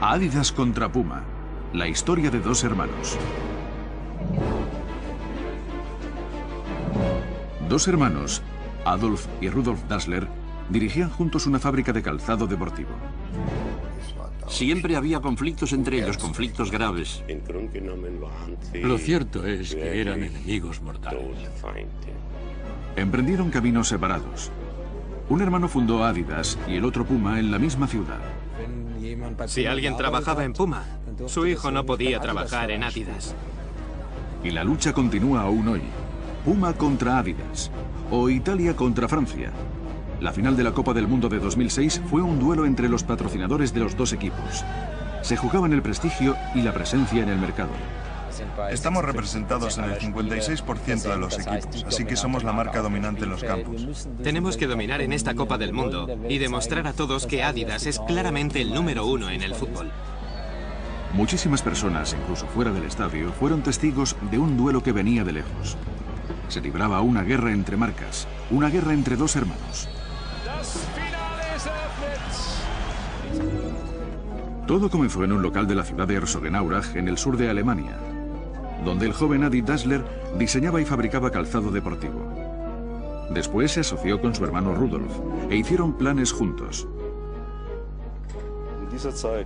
Adidas contra Puma, la historia de dos hermanos. Dos hermanos, Adolf y Rudolf Dassler, dirigían juntos una fábrica de calzado deportivo. Siempre había conflictos entre ellos, conflictos graves. Lo cierto es que eran enemigos mortales. Emprendieron caminos separados. Un hermano fundó Adidas y el otro Puma en la misma ciudad. Si alguien trabajaba en Puma, su hijo no podía trabajar en Adidas. Y la lucha continúa aún hoy. Puma contra Adidas, o Italia contra Francia. La final de la Copa del Mundo de 2006 fue un duelo entre los patrocinadores de los dos equipos. Se jugaban el prestigio y la presencia en el mercado. Estamos representados en el 56% de los equipos, así que somos la marca dominante en los campos. Tenemos que dominar en esta Copa del Mundo y demostrar a todos que Adidas es claramente el número uno en el fútbol. Muchísimas personas, incluso fuera del estadio, fueron testigos de un duelo que venía de lejos. Se libraba una guerra entre marcas, una guerra entre dos hermanos. Todo comenzó en un local de la ciudad de Herzogenaurach, en el sur de Alemania, donde el joven Adi Dassler diseñaba y fabricaba calzado deportivo. Después se asoció con su hermano Rudolf e hicieron planes juntos.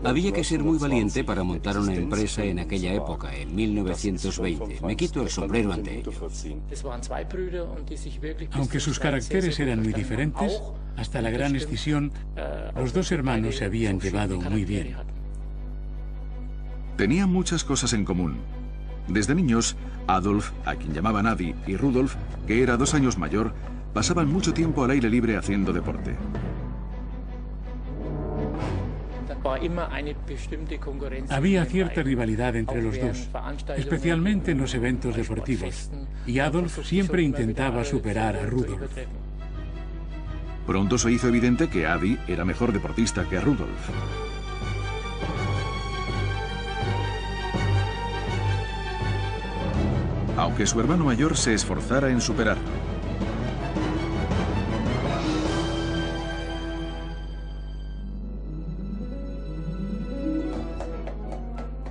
Había que ser muy valiente para montar una empresa en aquella época, en 1920. Me quito el sombrero ante ello. Aunque sus caracteres eran muy diferentes, hasta la gran escisión, los dos hermanos se habían llevado muy bien. Tenían muchas cosas en común. Desde niños, Adolf, a quien llamaban Adi, y Rudolf, que era 2 años mayor, pasaban mucho tiempo al aire libre haciendo deporte. Había cierta rivalidad entre los dos, especialmente en los eventos deportivos, y Adolf siempre intentaba superar a Rudolf. Pronto se hizo evidente que Adi era mejor deportista que Rudolf. Aunque su hermano mayor se esforzara en superarlo.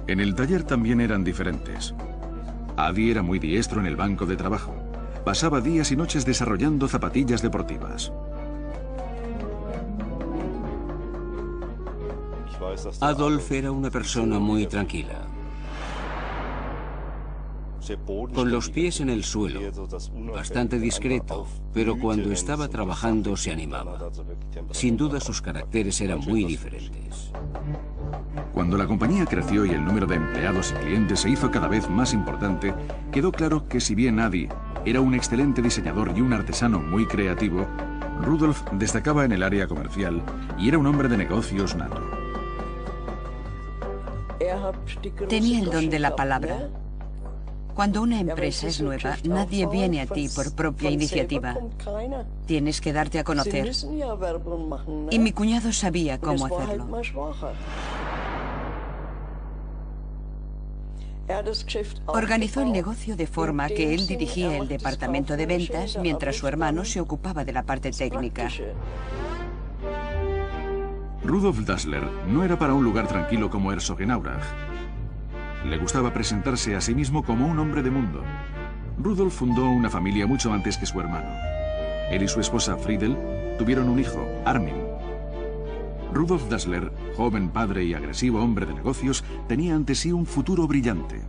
En el taller también eran diferentes. Adi era muy diestro en el banco de trabajo. Pasaba días y noches desarrollando zapatillas deportivas. Adolf era una persona muy tranquila, con los pies en el suelo, bastante discreto, pero cuando estaba trabajando se animaba. Sin duda sus caracteres eran muy diferentes. Cuando la compañía creció y el número de empleados y clientes se hizo cada vez más importante, quedó claro que si bien Adi era un excelente diseñador y un artesano muy creativo, Rudolf destacaba en el área comercial y era un hombre de negocios nato. Tenía el don de la palabra. Cuando una empresa es nueva, nadie viene a ti por propia iniciativa. Tienes que darte a conocer. Y mi cuñado sabía cómo hacerlo. Organizó el negocio de forma que él dirigía el departamento de ventas mientras su hermano se ocupaba de la parte técnica. Rudolf Dassler no era para un lugar tranquilo como Herzogenaurach. Le gustaba presentarse a sí mismo como un hombre de mundo. Rudolf fundó una familia mucho antes que su hermano. Él y su esposa Friedel tuvieron un hijo, Armin. Rudolf Dassler, joven padre y agresivo hombre de negocios, tenía ante sí un futuro brillante.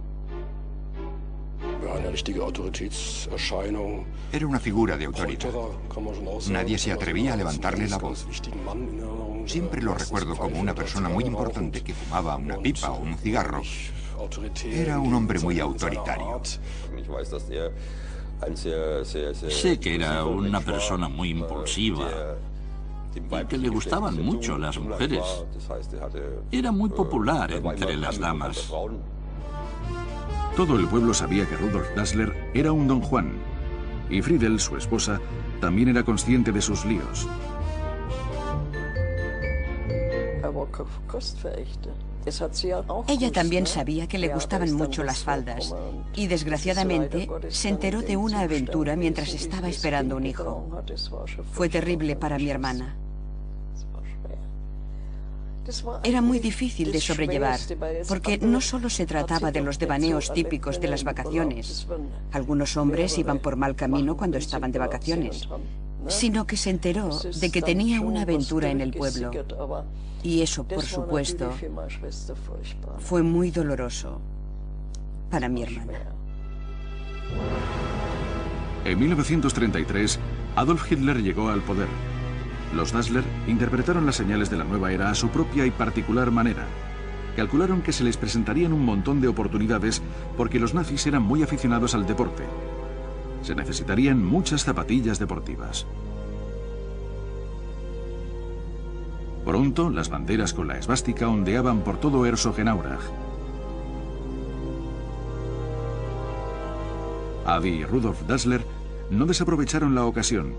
Era una figura de autoridad. Nadie se atrevía a levantarle la voz. Siempre lo recuerdo como una persona muy importante que fumaba una pipa o un cigarro. Era un hombre muy autoritario. Sé que era una persona muy impulsiva y que le gustaban mucho las mujeres. Era muy popular entre las damas. Todo el pueblo sabía que Rudolf Dassler era un don Juan, y Friedel, su esposa, también era consciente de sus líos. Ella también sabía que le gustaban mucho las faldas y, desgraciadamente, se enteró de una aventura mientras estaba esperando un hijo. Fue terrible para mi hermana. Era muy difícil de sobrellevar, porque no solo se trataba de los devaneos típicos de las vacaciones. Algunos hombres iban por mal camino cuando estaban de vacaciones, sino que se enteró de que tenía una aventura en el pueblo. Y eso, por supuesto, fue muy doloroso para mi hermana. En 1933, Adolf Hitler llegó al poder. Los Dassler interpretaron las señales de la nueva era a su propia y particular manera. Calcularon que se les presentarían un montón de oportunidades porque los nazis eran muy aficionados al deporte. Se necesitarían muchas zapatillas deportivas. Pronto, las banderas con la esvástica ondeaban por todo Herzogenaurach. Adi y Rudolf Dassler no desaprovecharon la ocasión.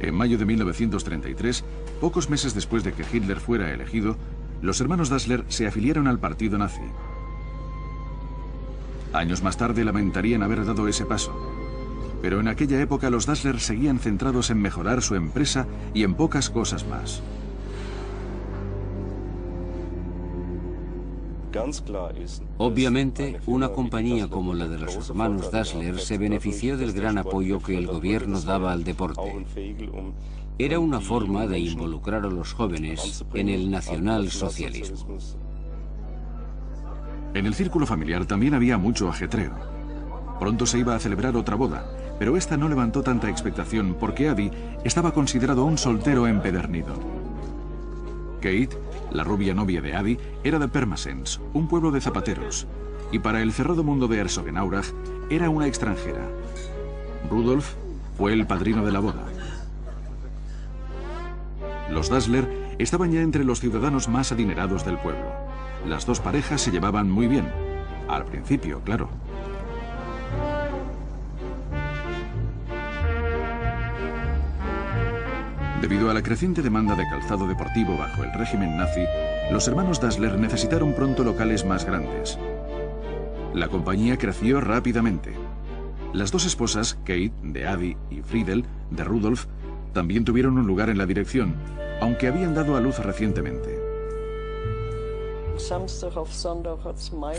En mayo de 1933, pocos meses después de que Hitler fuera elegido, los hermanos Dassler se afiliaron al partido nazi. Años más tarde lamentarían haber dado ese paso, pero en aquella época los Dassler seguían centrados en mejorar su empresa y en pocas cosas más. Obviamente, una compañía como la de los hermanos Dassler se benefició del gran apoyo que el gobierno daba al deporte. Era una forma de involucrar a los jóvenes en el nacionalsocialismo. En el círculo familiar también había mucho ajetreo. Pronto se iba a celebrar otra boda, pero esta no levantó tanta expectación porque Adi estaba considerado un soltero empedernido. Kate, la rubia novia de Adi, era de Pirmasens, un pueblo de zapateros, y para el cerrado mundo de Herzogenaurach era una extranjera. Rudolf fue el padrino de la boda. Los Dassler estaban ya entre los ciudadanos más adinerados del pueblo. Las dos parejas se llevaban muy bien. Al principio, claro. Debido a la creciente demanda de calzado deportivo bajo el régimen nazi, los hermanos Dassler necesitaron pronto locales más grandes. La compañía creció rápidamente. Las dos esposas, Kate, de Adi, y Friedel, de Rudolf, también tuvieron un lugar en la dirección, aunque habían dado a luz recientemente.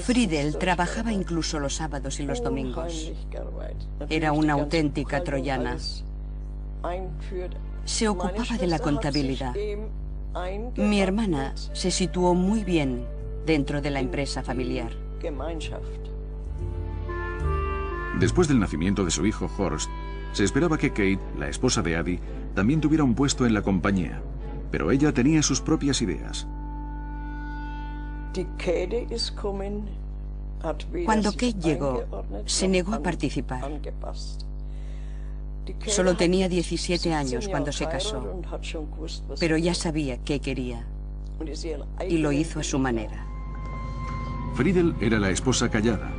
Friedel trabajaba incluso los sábados y los domingos. Era una auténtica troyana. Se ocupaba de la contabilidad. Mi hermana se situó muy bien dentro de la empresa familiar. Después del nacimiento de su hijo Horst, se esperaba que Kate, la esposa de Adi, también tuviera un puesto en la compañía, pero ella tenía sus propias ideas. Cuando Kate llegó, se negó a participar. Solo tenía 17 años cuando se casó, pero ya sabía qué quería, y lo hizo a su manera. Friedel era la esposa callada,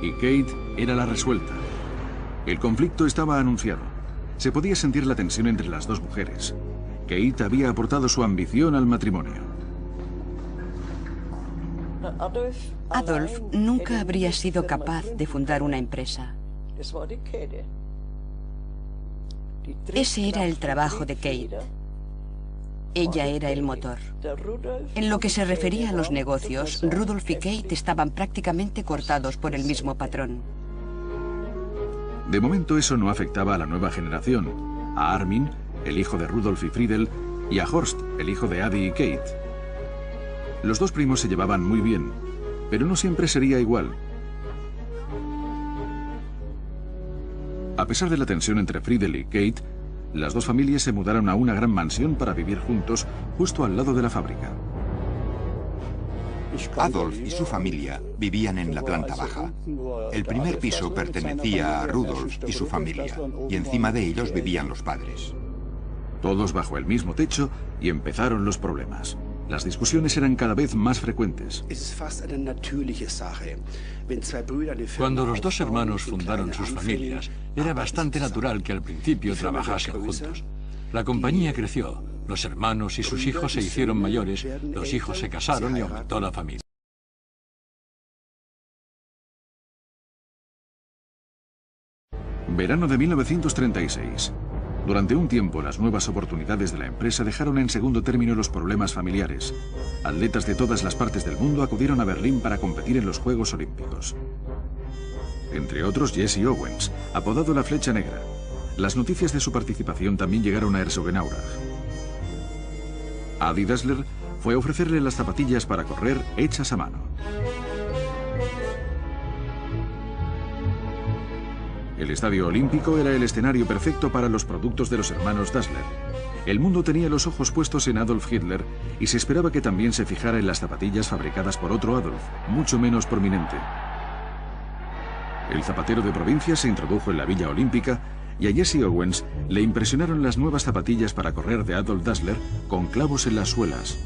y Kate era la resuelta. El conflicto estaba anunciado. Se podía sentir la tensión entre las dos mujeres. Kate había aportado su ambición al matrimonio. Adolf nunca habría sido capaz de fundar una empresa. Ese era el trabajo de Kate. Ella era el motor. En lo que se refería a los negocios, Rudolf y Kate estaban prácticamente cortados por el mismo patrón. De momento eso no afectaba a la nueva generación, a Armin, el hijo de Rudolf y Friedel, y a Horst, el hijo de Adi y Kate. Los dos primos se llevaban muy bien, pero no siempre sería igual. A pesar de la tensión entre Friedel y Kate, las dos familias se mudaron a una gran mansión para vivir juntos, justo al lado de la fábrica. Adolf y su familia vivían en la planta baja. El primer piso pertenecía a Rudolf y su familia, y encima de ellos vivían los padres. Todos bajo el mismo techo, y empezaron los problemas. Las discusiones eran cada vez más frecuentes. Cuando los dos hermanos fundaron sus familias, era bastante natural que al principio trabajasen juntos. La compañía creció, Los hermanos y sus hijos se hicieron mayores, los hijos se casaron y aumentó la familia. Verano de 1936. Durante un tiempo, las nuevas oportunidades de la empresa dejaron en segundo término los problemas familiares. Atletas de todas las partes del mundo acudieron a Berlín para competir en los Juegos Olímpicos. Entre otros, Jesse Owens, apodado la Flecha Negra. Las noticias de su participación también llegaron a Herzogenaurach. Adi Dassler fue a ofrecerle las zapatillas para correr hechas a mano. El Estadio Olímpico era el escenario perfecto para los productos de los hermanos Dassler. El mundo tenía los ojos puestos en Adolf Hitler y se esperaba que también se fijara en las zapatillas fabricadas por otro Adolf, mucho menos prominente. El zapatero de provincia se introdujo en la Villa Olímpica y a Jesse Owens le impresionaron las nuevas zapatillas para correr de Adolf Dassler con clavos en las suelas.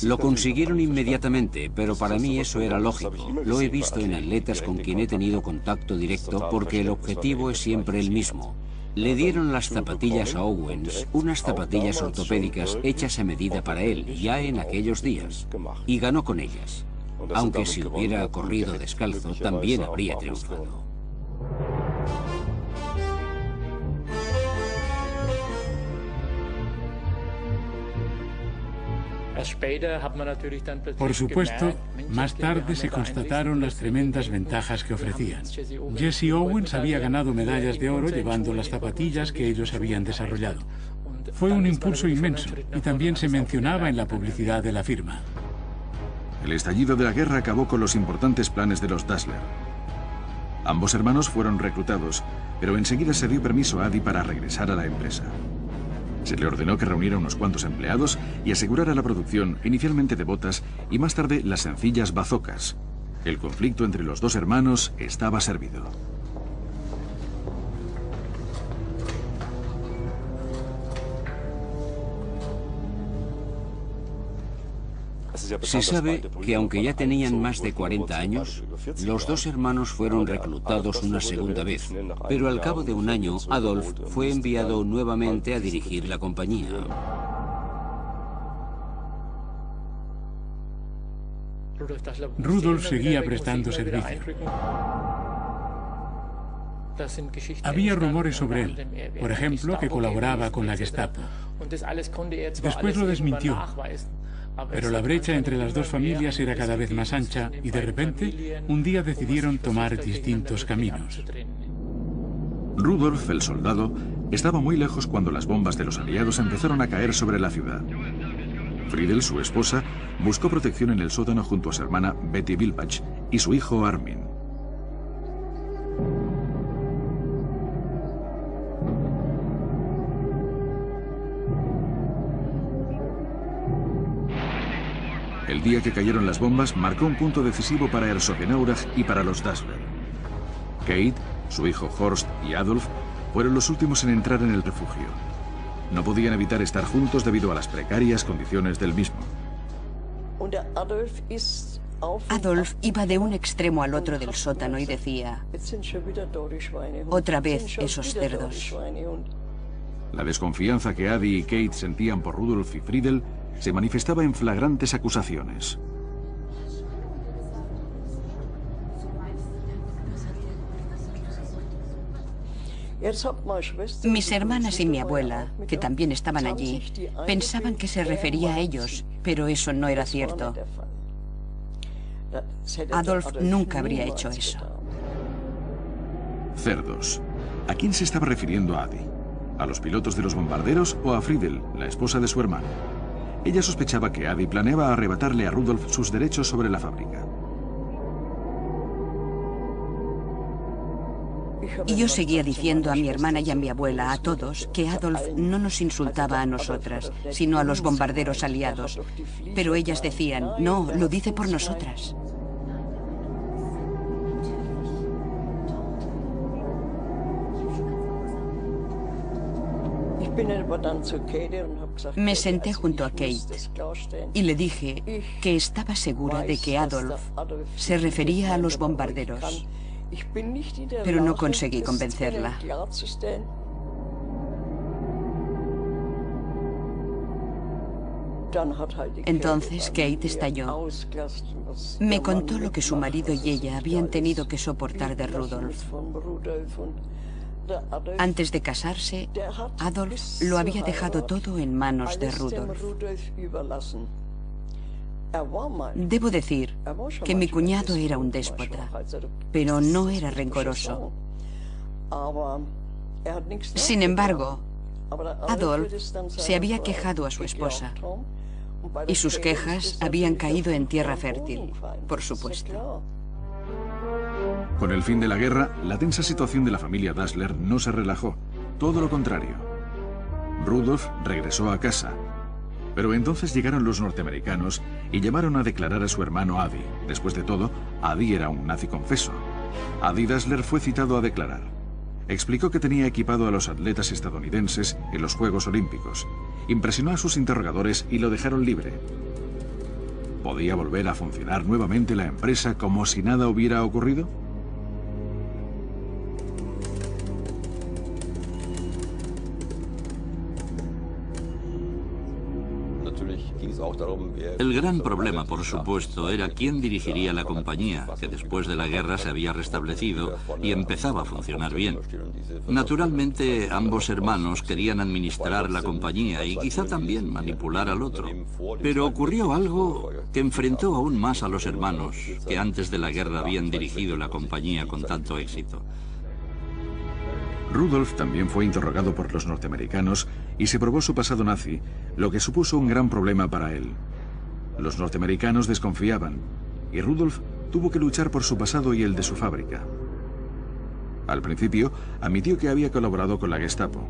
Lo consiguieron inmediatamente, pero para mí eso era lógico. Lo he visto en atletas con quien he tenido contacto directo porque el objetivo es siempre el mismo. Le dieron las zapatillas a Owens, unas zapatillas ortopédicas hechas a medida para él, ya en aquellos días, y ganó con ellas. Aunque si hubiera corrido descalzo, también habría triunfado. Por supuesto, más tarde se constataron las tremendas ventajas que ofrecían. Jesse Owens había ganado medallas de oro llevando las zapatillas que ellos habían desarrollado. Fue un impulso inmenso y también se mencionaba en la publicidad de la firma. El estallido de la guerra acabó con los importantes planes de los Dassler. Ambos hermanos fueron reclutados, pero enseguida se dio permiso a Adi para regresar a la empresa. Se le ordenó que reuniera unos cuantos empleados y asegurara la producción inicialmente de botas y más tarde las sencillas bazocas. El conflicto entre los dos hermanos estaba servido. Se sabe que aunque ya tenían más de 40 años, los dos hermanos fueron reclutados una segunda vez, pero al cabo de un año, Adolf fue enviado nuevamente a dirigir la compañía. Rudolf seguía prestando servicio. Había rumores sobre él, por ejemplo, que colaboraba con la Gestapo. Después lo desmintió. Pero la brecha entre las dos familias era cada vez más ancha y de repente, un día decidieron tomar distintos caminos. Rudolf, el soldado, estaba muy lejos cuando las bombas de los aliados empezaron a caer sobre la ciudad. Friedel, su esposa, buscó protección en el sótano junto a su hermana Betty Wilbach y su hijo Armin. El día que cayeron las bombas marcó un punto decisivo para Herzogenaurach y para los Dassler. Kate, su hijo Horst y Adolf fueron los últimos en entrar en el refugio. No podían evitar estar juntos debido a las precarias condiciones del mismo. Adolf iba de un extremo al otro del sótano y decía: otra vez esos cerdos. La desconfianza que Adi y Kate sentían por Rudolf y Friedel se manifestaba en flagrantes acusaciones. Mis hermanas y mi abuela, que también estaban allí, pensaban que se refería a ellos, pero eso no era cierto. Adolf nunca habría hecho eso. Cerdos. ¿A quién se estaba refiriendo Adi? ¿A los pilotos de los bombarderos o a Friedel, la esposa de su hermano? Ella sospechaba que Adi planeaba arrebatarle a Rudolf sus derechos sobre la fábrica. Y yo seguía diciendo a mi hermana y a mi abuela, a todos, que Adolf no nos insultaba a nosotras, sino a los bombarderos aliados. Pero ellas decían: no, lo dice por nosotras. Me senté junto a Kate y le dije que estaba segura de que Adolf se refería a los bombarderos, pero no conseguí convencerla. Entonces Kate estalló. Me contó lo que su marido y ella habían tenido que soportar de Rudolf. Antes de casarse, Adolf lo había dejado todo en manos de Rudolf. Debo decir que mi cuñado era un déspota, pero no era rencoroso. Sin embargo, Adolf se había quejado a su esposa y sus quejas habían caído en tierra fértil, por supuesto. Con el fin de la guerra, la tensa situación de la familia Dassler no se relajó, todo lo contrario. Rudolf regresó a casa, pero entonces llegaron los norteamericanos y llamaron a declarar a su hermano Adi. Después de todo, Adi era un nazi confeso. Adi Dassler fue citado a declarar. Explicó que tenía equipado a los atletas estadounidenses en los Juegos Olímpicos. Impresionó a sus interrogadores y lo dejaron libre. ¿Podía volver a funcionar nuevamente la empresa como si nada hubiera ocurrido? El gran problema, por supuesto, era quién dirigiría la compañía, que después de la guerra se había restablecido y empezaba a funcionar bien. Naturalmente, ambos hermanos querían administrar la compañía y quizá también manipular al otro. Pero ocurrió algo que enfrentó aún más a los hermanos, que antes de la guerra habían dirigido la compañía con tanto éxito. Rudolf también fue interrogado por los norteamericanos y se probó su pasado nazi, lo que supuso un gran problema para él. Los norteamericanos desconfiaban y Rudolf tuvo que luchar por su pasado y el de su fábrica. Al principio, admitió que había colaborado con la Gestapo,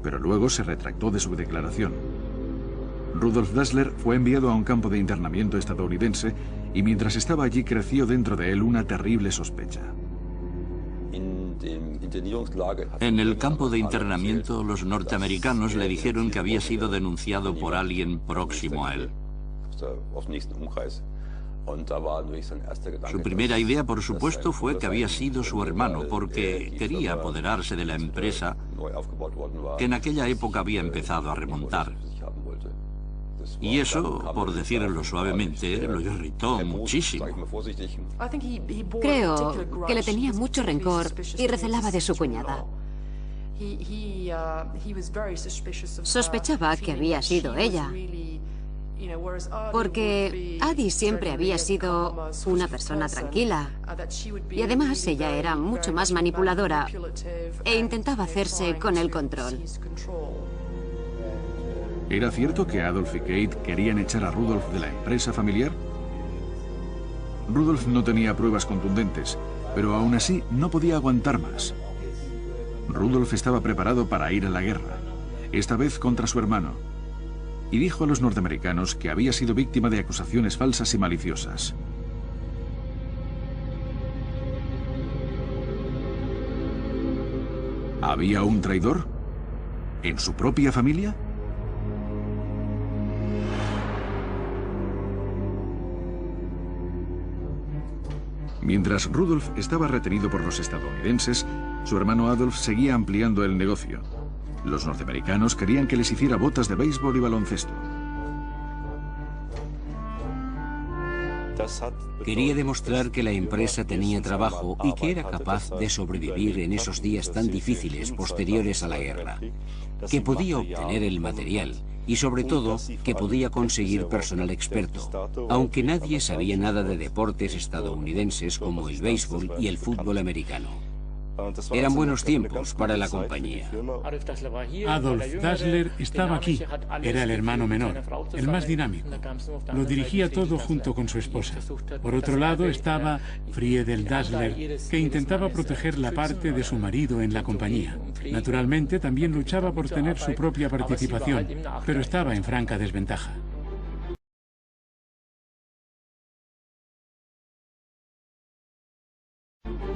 pero luego se retractó de su declaración. Rudolf Dassler fue enviado a un campo de internamiento estadounidense y mientras estaba allí creció dentro de él una terrible sospecha. En el campo de internamiento, los norteamericanos le dijeron que había sido denunciado por alguien próximo a él. Su primera idea, por supuesto, fue que había sido su hermano, porque quería apoderarse de la empresa que en aquella época había empezado a remontar. Y eso, por decirlo suavemente, lo irritó muchísimo. Creo que le tenía mucho rencor y recelaba de su cuñada. Sospechaba que había sido ella, porque Adi siempre había sido una persona tranquila y además ella era mucho más manipuladora e intentaba hacerse con el control. ¿Era cierto que Adolf y Kate querían echar a Rudolf de la empresa familiar? Rudolf no tenía pruebas contundentes, pero aún así no podía aguantar más. Rudolf estaba preparado para ir a la guerra, esta vez contra su hermano, y dijo a los norteamericanos que había sido víctima de acusaciones falsas y maliciosas. ¿Había un traidor? ¿En su propia familia? Mientras Rudolf estaba retenido por los estadounidenses, su hermano Adolf seguía ampliando el negocio. Los norteamericanos querían que les hiciera botas de béisbol y baloncesto. Quería demostrar que la empresa tenía trabajo y que era capaz de sobrevivir en esos días tan difíciles posteriores a la guerra, que podía obtener el material y sobre todo que podía conseguir personal experto, aunque nadie sabía nada de deportes estadounidenses como el béisbol y el fútbol americano. Eran buenos tiempos para la compañía. Adolf Dassler estaba aquí. Era el hermano menor, el más dinámico. Lo dirigía todo junto con su esposa. Por otro lado estaba Friedel Dassler, que intentaba proteger la parte de su marido en la compañía. Naturalmente también luchaba por tener su propia participación, pero estaba en franca desventaja.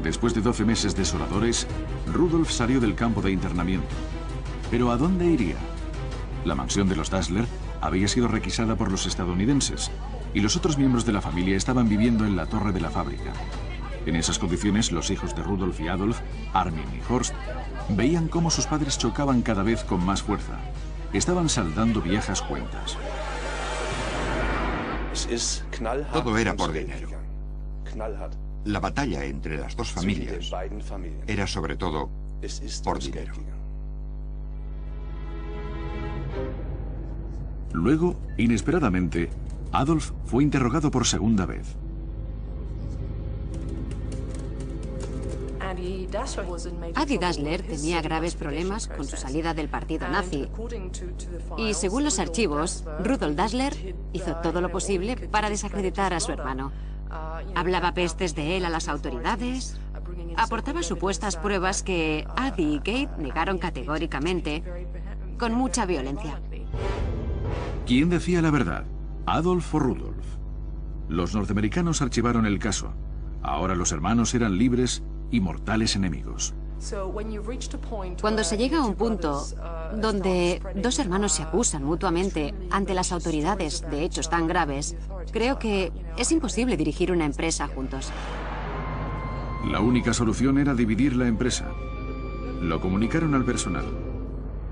Después de 12 meses desoladores, Rudolf salió del campo de internamiento. Pero ¿a dónde iría? La mansión de los Dassler había sido requisada por los estadounidenses y los otros miembros de la familia estaban viviendo en la torre de la fábrica. En esas condiciones, los hijos de Rudolf y Adolf, Armin y Horst, veían cómo sus padres chocaban cada vez con más fuerza. Estaban saldando viejas cuentas. Todo era por dinero. La batalla entre las dos familias era sobre todo por dinero. Luego, inesperadamente, Adolf fue interrogado por segunda vez. Adi Dassler tenía graves problemas con su salida del partido nazi. Y según los archivos, Rudolf Dassler hizo todo lo posible para desacreditar a su hermano. Hablaba pestes de él a las autoridades, aportaba supuestas pruebas que Adi y Kate negaron categóricamente, con mucha violencia. ¿Quién decía la verdad? ¿Adolf o Rudolf? Los norteamericanos archivaron el caso. Ahora los hermanos eran libres y mortales enemigos. Cuando se llega a un punto donde dos hermanos se acusan mutuamente ante las autoridades de hechos tan graves, creo que es imposible dirigir una empresa juntos. La única solución era dividir la empresa. Lo comunicaron al personal.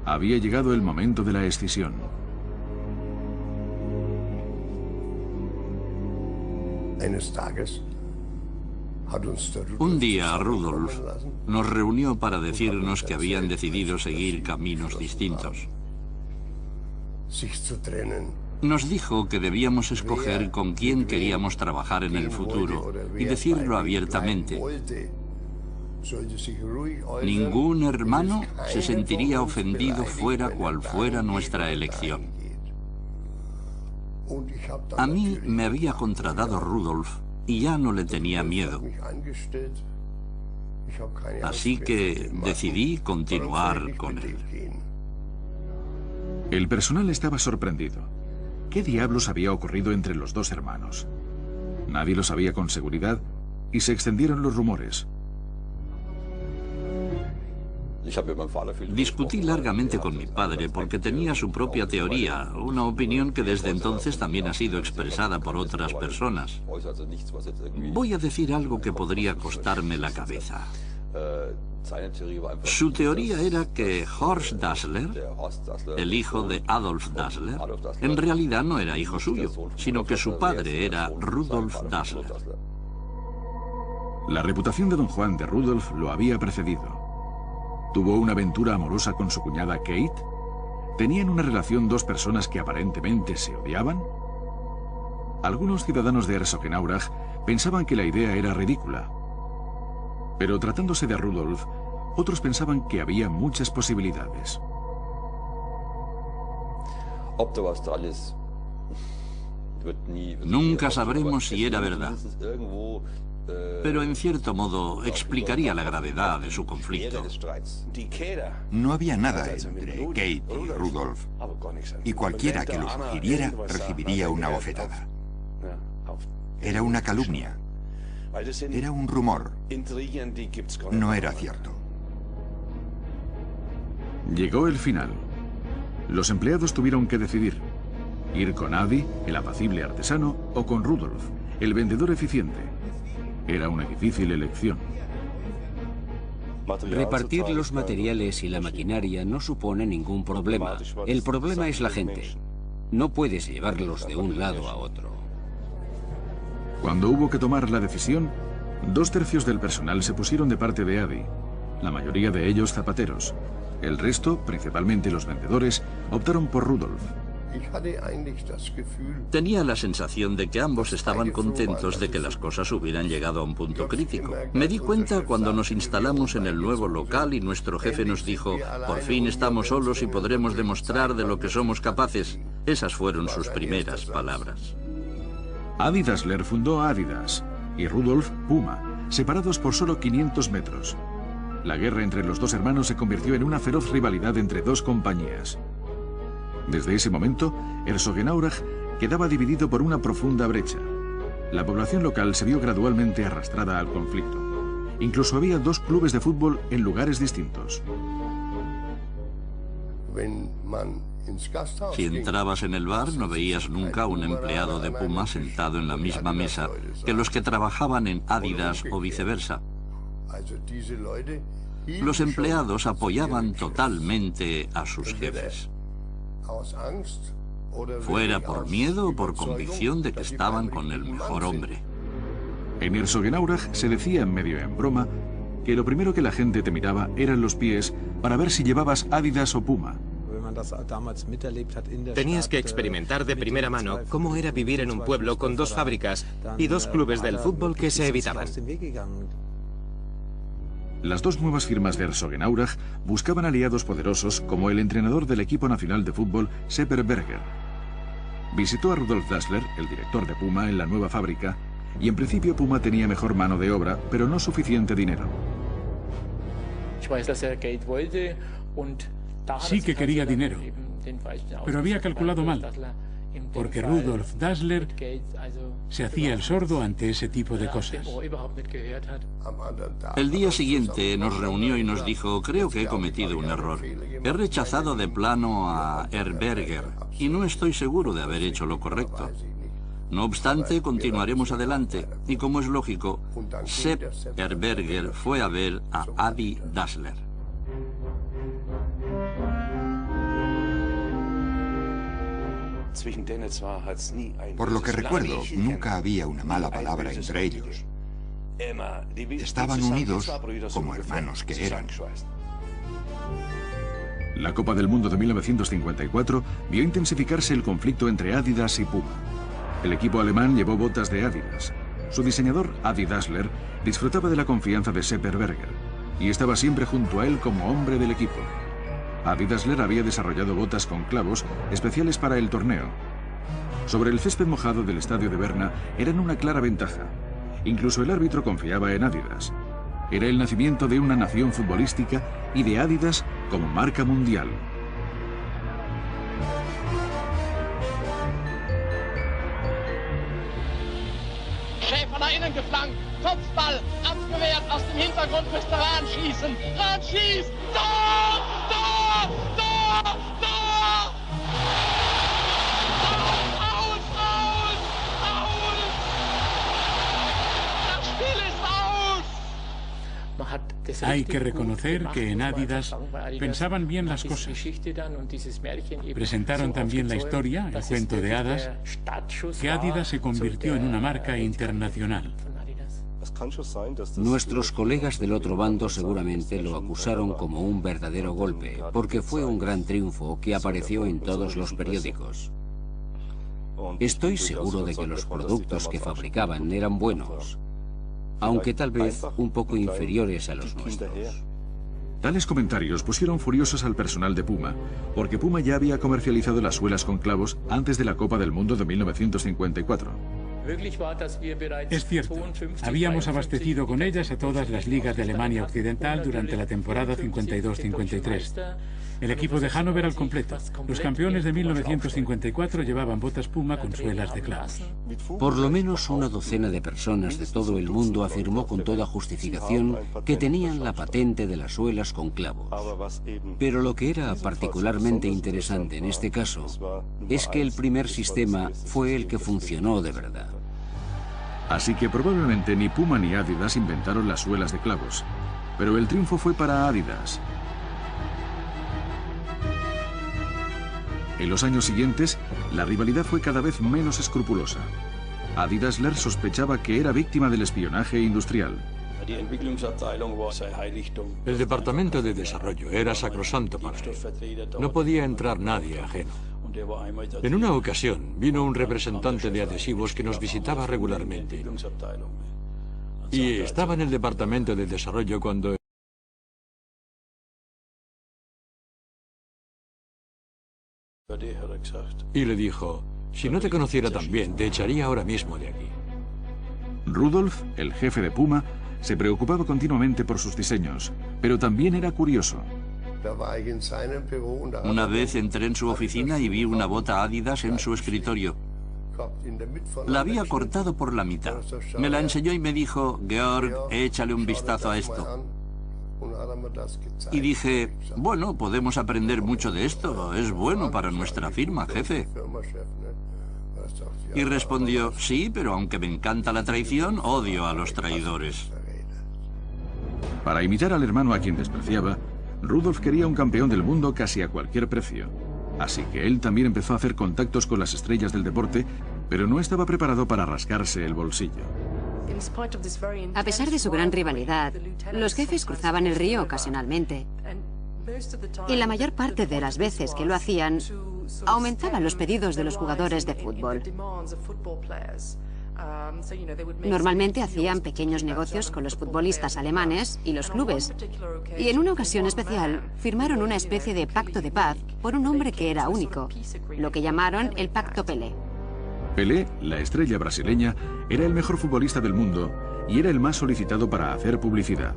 Había llegado el momento de la escisión. Un día Rudolf nos reunió para decirnos que habían decidido seguir caminos distintos. Nos dijo que debíamos escoger con quién queríamos trabajar en el futuro y decirlo abiertamente. Ningún hermano se sentiría ofendido fuera cual fuera nuestra elección. A mí me había contratado Rudolf y ya no le tenía miedo. Así que decidí continuar con él. El personal estaba sorprendido. ¿Qué diablos había ocurrido entre los dos hermanos? Nadie lo sabía con seguridad y se extendieron los rumores. Discutí largamente con mi padre porque tenía su propia teoría, una opinión que desde entonces también ha sido expresada por otras personas. Voy a decir algo que podría costarme la cabeza. Su teoría era que Horst Dassler, el hijo de Adolf Dassler, en realidad no era hijo suyo, sino que su padre era Rudolf Dassler. La reputación de don Juan de Rudolf lo había precedido. ¿Tuvo una aventura amorosa con su cuñada Kate? ¿Tenían una relación dos personas que aparentemente se odiaban? Algunos ciudadanos de Herzogenaurach pensaban que la idea era ridícula. Pero tratándose de Rudolf, otros pensaban que había muchas posibilidades. Nunca sabremos si era verdad. Pero en cierto modo explicaría la gravedad de su conflicto. No había nada entre Kate y Rudolf, y cualquiera que lo sugiriera recibiría una bofetada. Era una calumnia. Era un rumor. No era cierto. Llegó el final. Los empleados tuvieron que decidir: ir con Adi, el apacible artesano, o con Rudolf, el vendedor eficiente. Era una difícil elección. Repartir los materiales y la maquinaria no supone ningún problema. El problema es la gente. No puedes llevarlos de un lado a otro. Cuando hubo que tomar la decisión, 2/3 del personal se pusieron de parte de Adi, la mayoría de ellos zapateros. El resto, principalmente los vendedores, optaron por Rudolf. Tenía la sensación de que ambos estaban contentos de que las cosas hubieran llegado a un punto crítico. Me di cuenta cuando nos instalamos en el nuevo local y nuestro jefe nos dijo: por fin estamos solos y podremos demostrar de lo que somos capaces. Esas fueron sus primeras palabras. Adi Dassler fundó Adidas y Rudolf Puma, separados por solo 500 metros. La guerra entre los dos hermanos se convirtió en una feroz rivalidad entre dos compañías. Desde ese momento, Herzogenaurach quedaba dividido por una profunda brecha. La población local se vio gradualmente arrastrada al conflicto. Incluso había 2 clubes de fútbol en lugares distintos. Si entrabas en el bar, no veías nunca un empleado de Puma sentado en la misma mesa que los que trabajaban en Adidas o viceversa. Los empleados apoyaban totalmente a sus jefes, fuera por miedo o por convicción de que estaban con el mejor hombre. En Herzogenaurach se decía medio en broma que lo primero que la gente te miraba eran los pies para ver si llevabas Adidas o Puma. Tenías que experimentar de primera mano cómo era vivir en un pueblo con dos fábricas y dos clubes del fútbol que se evitaban. Las dos nuevas firmas de Herzogenaurach buscaban aliados poderosos como el entrenador del equipo nacional de fútbol, Sepp Herberger. Visitó a Rudolf Dassler, el director de Puma, en la nueva fábrica, y en principio Puma tenía mejor mano de obra, pero no suficiente dinero. Sí que quería dinero, pero había calculado mal, porque Rudolf Dassler se hacía el sordo ante ese tipo de cosas. El día siguiente nos reunió y nos dijo: creo que he cometido un error. He rechazado de plano a Herberger y no estoy seguro de haber hecho lo correcto. No obstante, continuaremos adelante y, como es lógico, Sepp Herberger fue a ver a Adi Dassler. Por lo que recuerdo, nunca había una mala palabra entre ellos. Estaban unidos como hermanos que eran. La Copa del Mundo de 1954 vio intensificarse el conflicto entre Adidas y Puma. El equipo alemán llevó botas de Adidas. Su diseñador, Adi Dassler, disfrutaba de la confianza de Sepp Herberger y estaba siempre junto a él como hombre del equipo. Adi Dassler había desarrollado botas con clavos especiales para el torneo. Sobre el césped mojado del estadio de Berna eran una clara ventaja. Incluso el árbitro confiaba en Adidas. Era el nacimiento de una nación futbolística y de Adidas como marca mundial. Schäfer nach innen geflankt, Kopfball, abgewehrt, aus dem Hintergrund müsste Rahn schießen. Rahn schießt, Tor, Tor, Tor, Tor! Aus, aus, aus! Das Spiel ist aus! Hay que reconocer que en Adidas pensaban bien las cosas. Presentaron también la historia, el cuento de hadas, que Adidas se convirtió en una marca internacional. Nuestros colegas del otro bando seguramente lo acusaron como un verdadero golpe, porque fue un gran triunfo que apareció en todos los periódicos. Estoy seguro de que los productos que fabricaban eran buenos, aunque tal vez un poco inferiores a los nuestros. Tales comentarios pusieron furiosos al personal de Puma, porque Puma ya había comercializado las suelas con clavos antes de la Copa del Mundo de 1954. Es cierto, habíamos abastecido con ellas a todas las ligas de Alemania Occidental durante la temporada 52-53. El equipo de Hannover al completo. Los campeones de 1954 llevaban botas Puma con suelas de clavos. Por lo menos una docena de personas de todo el mundo afirmó con toda justificación que tenían la patente de las suelas con clavos. Pero lo que era particularmente interesante en este caso es que el primer sistema fue el que funcionó de verdad. Así que probablemente ni Puma ni Adidas inventaron las suelas de clavos, pero el triunfo fue para Adidas. En los años siguientes, la rivalidad fue cada vez menos escrupulosa. Adi Dassler sospechaba que era víctima del espionaje industrial. El departamento de desarrollo era sacrosanto para él. No podía entrar nadie ajeno. En una ocasión vino un representante de adhesivos que nos visitaba regularmente. Y estaba en el departamento de desarrollo cuando y le dijo: si no te conociera tan bien, te echaría ahora mismo de aquí. Rudolf, el jefe de Puma, se preocupaba continuamente por sus diseños, pero también era curioso. Una vez entré en su oficina y vi una bota Adidas en su escritorio. La había cortado por la mitad. Me la enseñó y me dijo: Georg, échale un vistazo a esto. Y dije, bueno, podemos aprender mucho de esto, es bueno para nuestra firma, jefe. Y respondió, sí, pero aunque me encanta la traición, odio a los traidores. Para imitar al hermano a quien despreciaba, Rudolf quería un campeón del mundo casi a cualquier precio. Así que él también empezó a hacer contactos con las estrellas del deporte, pero no estaba preparado para rascarse el bolsillo. A pesar de su gran rivalidad, los jefes cruzaban el río ocasionalmente. Y la mayor parte de las veces que lo hacían, aumentaban los pedidos de los jugadores de fútbol. Normalmente hacían pequeños negocios con los futbolistas alemanes y los clubes. Y en una ocasión especial, firmaron una especie de pacto de paz por un hombre que era único, lo que llamaron el Pacto Pelé. Pelé, la estrella brasileña, era el mejor futbolista del mundo y era el más solicitado para hacer publicidad.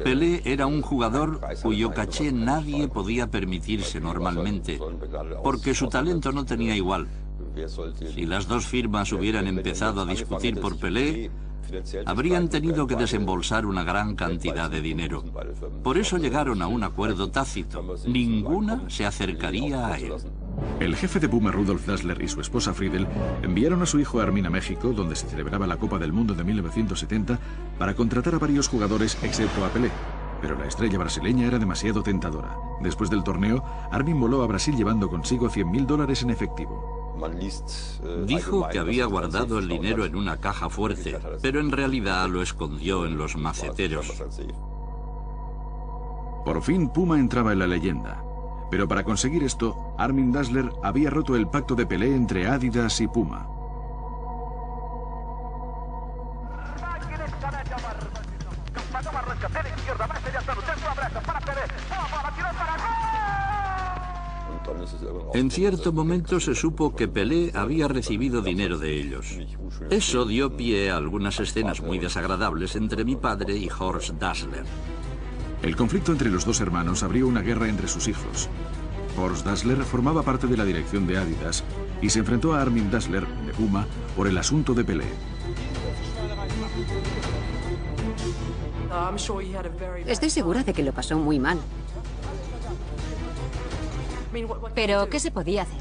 Pelé era un jugador cuyo caché nadie podía permitirse normalmente, porque su talento no tenía igual. Si las dos firmas hubieran empezado a discutir por Pelé, habrían tenido que desembolsar una gran cantidad de dinero. Por eso llegaron a un acuerdo tácito. Ninguna se acercaría a él. El jefe de Puma, Rudolf Dassler, y su esposa Friedel enviaron a su hijo Armin a México, donde se celebraba la Copa del Mundo de 1970, para contratar a varios jugadores excepto a Pelé. Pero la estrella brasileña era demasiado tentadora. Después del torneo, Armin voló a Brasil llevando consigo $100.000 en efectivo. Dijo que había guardado el dinero en una caja fuerte, pero en realidad lo escondió en los maceteros. Por fin Puma entraba en la leyenda. Pero para conseguir esto, Armin Dassler había roto el pacto de Pelé entre Adidas y Puma. En cierto momento se supo que Pelé había recibido dinero de ellos. Eso dio pie a algunas escenas muy desagradables entre mi padre y Horst Dassler. El conflicto entre los dos hermanos abrió una guerra entre sus hijos. Horst Dassler formaba parte de la dirección de Adidas y se enfrentó a Armin Dassler, de Puma, por el asunto de Pelé. Estoy segura de que lo pasó muy mal. Pero, ¿qué se podía hacer?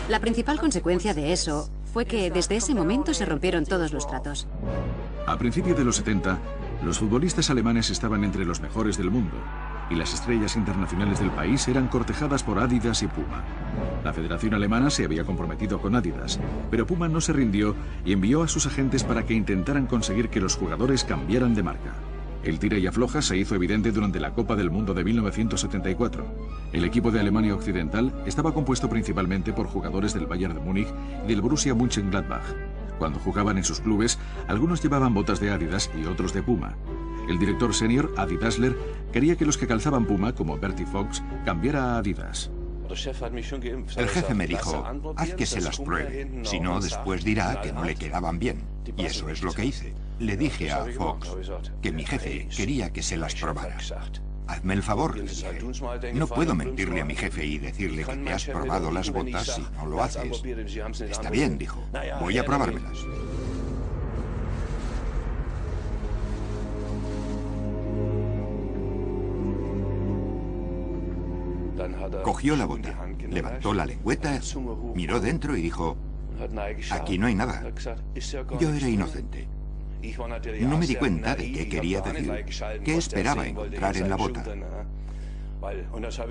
La principal consecuencia de eso fue que desde ese momento se rompieron todos los tratos. A principios de los 70, los futbolistas alemanes estaban entre los mejores del mundo y las estrellas internacionales del país eran cortejadas por Adidas y Puma. La Federación Alemana se había comprometido con Adidas, pero Puma no se rindió y envió a sus agentes para que intentaran conseguir que los jugadores cambiaran de marca. El tira y afloja se hizo evidente durante la Copa del Mundo de 1974. El equipo de Alemania Occidental estaba compuesto principalmente por jugadores del Bayern de Múnich y del Borussia Mönchengladbach. Cuando jugaban en sus clubes, algunos llevaban botas de Adidas y otros de Puma. El director senior, Adi Dassler, quería que los que calzaban Puma, como Bertie Fox, cambiara a Adidas. El jefe me dijo, haz que se las pruebe, si no, después dirá que no le quedaban bien. Y eso es lo que hice. Le dije a Fox que mi jefe quería que se las probara. Hazme el favor, le dije. No puedo mentirle a mi jefe y decirle que te has probado las botas si no lo haces. Está bien, dijo. Voy a probármelas. Cogió la bota, levantó la lengüeta, miró dentro y dijo, aquí no hay nada. Yo era inocente. No me di cuenta de qué quería decir, qué esperaba encontrar en la bota.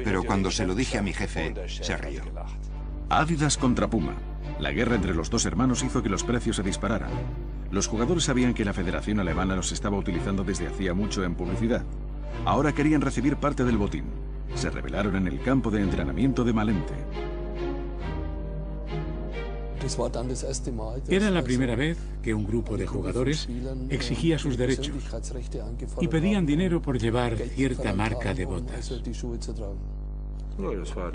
Pero cuando se lo dije a mi jefe, se rió. Adidas contra Puma. La guerra entre los dos hermanos hizo que los precios se dispararan. Los jugadores sabían que la Federación Alemana los estaba utilizando desde hacía mucho en publicidad. Ahora querían recibir parte del botín. Se rebelaron en el campo de entrenamiento de Malente. Era la primera vez que un grupo de jugadores exigía sus derechos y pedían dinero por llevar cierta marca de botas.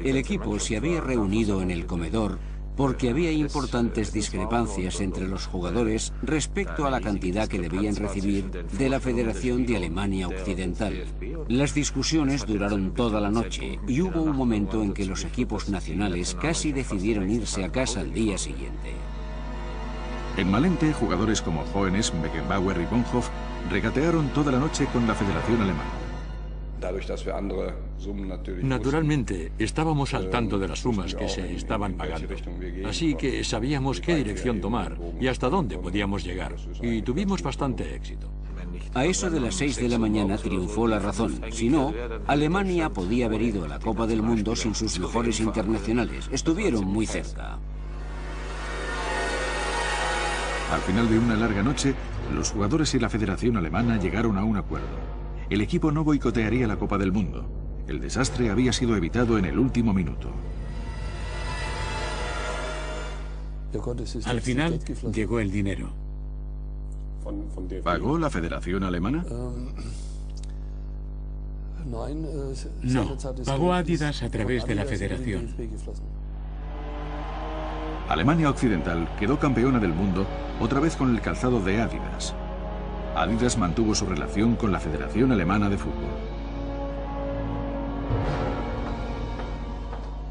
El equipo se había reunido en el comedor porque había importantes discrepancias entre los jugadores respecto a la cantidad que debían recibir de la Federación de Alemania Occidental. Las discusiones duraron toda la noche y hubo un momento en que los equipos nacionales casi decidieron irse a casa al día siguiente. En Malente, jugadores como Hoeneß, Beckenbauer y Bonhoff regatearon toda la noche con la Federación Alemana. Naturalmente, estábamos al tanto de las sumas que se estaban pagando, así que sabíamos qué dirección tomar y hasta dónde podíamos llegar, y tuvimos bastante éxito. A eso de las 6 de la mañana triunfó la razón. Si no, Alemania podía haber ido a la Copa del Mundo sin sus mejores internacionales. Estuvieron muy cerca. Al final de una larga noche, los jugadores y la Federación Alemana llegaron a un acuerdo. El equipo no boicotearía la Copa del Mundo. El desastre había sido evitado en el último minuto. Al final llegó el dinero. ¿Pagó la Federación Alemana? No, pagó Adidas a través de la Federación. Alemania Occidental quedó campeona del mundo otra vez con el calzado de Adidas. Adidas mantuvo su relación con la Federación Alemana de Fútbol.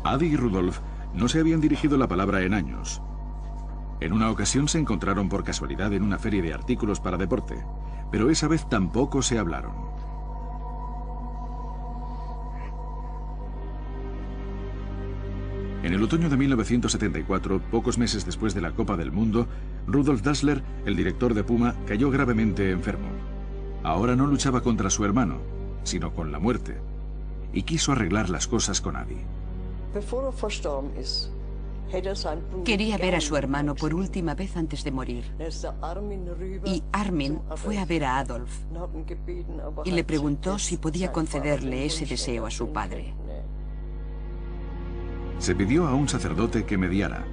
Adi y Rudolf no se habían dirigido la palabra en años. En una ocasión se encontraron por casualidad en una feria de artículos para deporte, pero esa vez tampoco se hablaron. En el otoño de 1974, pocos meses después de la Copa del Mundo, Rudolf Dassler, el director de Puma, cayó gravemente enfermo. Ahora no luchaba contra su hermano, sino con la muerte, y quiso arreglar las cosas con Adi. Quería ver a su hermano por última vez antes de morir. Y Armin fue a ver a Adolf y le preguntó si podía concederle ese deseo a su padre. Se pidió a un sacerdote que mediara.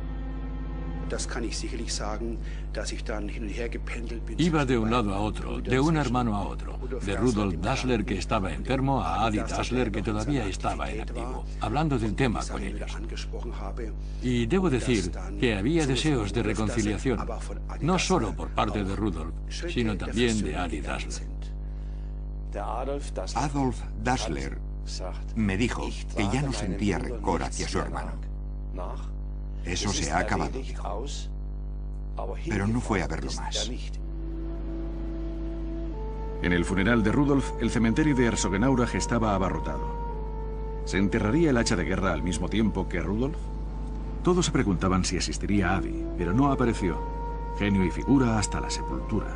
Iba de un lado a otro, de un hermano a otro, de Rudolf Dassler, que estaba enfermo, a Adi Dassler, que todavía estaba en activo, hablando del tema con ellos. Y debo decir que había deseos de reconciliación, no solo por parte de Rudolf, sino también de Adi Dassler. Adolf Dassler me dijo que ya no sentía rencor hacia su hermano. Eso se ha acabado, dijo. Pero no fue a verlo más. En el funeral de Rudolf, el cementerio de Herzogenaurach estaba abarrotado. ¿Se enterraría el hacha de guerra al mismo tiempo que Rudolf? Todos se preguntaban si asistiría Adi, pero no apareció. Genio y figura hasta la sepultura.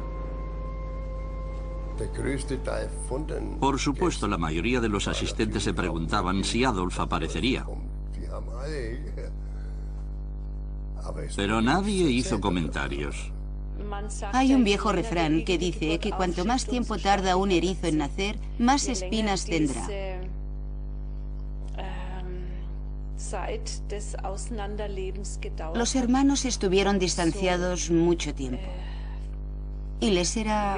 Por supuesto, la mayoría de los asistentes se preguntaban si Adolf aparecería. Pero nadie hizo comentarios. Hay un viejo refrán que dice que cuanto más tiempo tarda un erizo en nacer, más espinas tendrá. Los hermanos estuvieron distanciados mucho tiempo y les era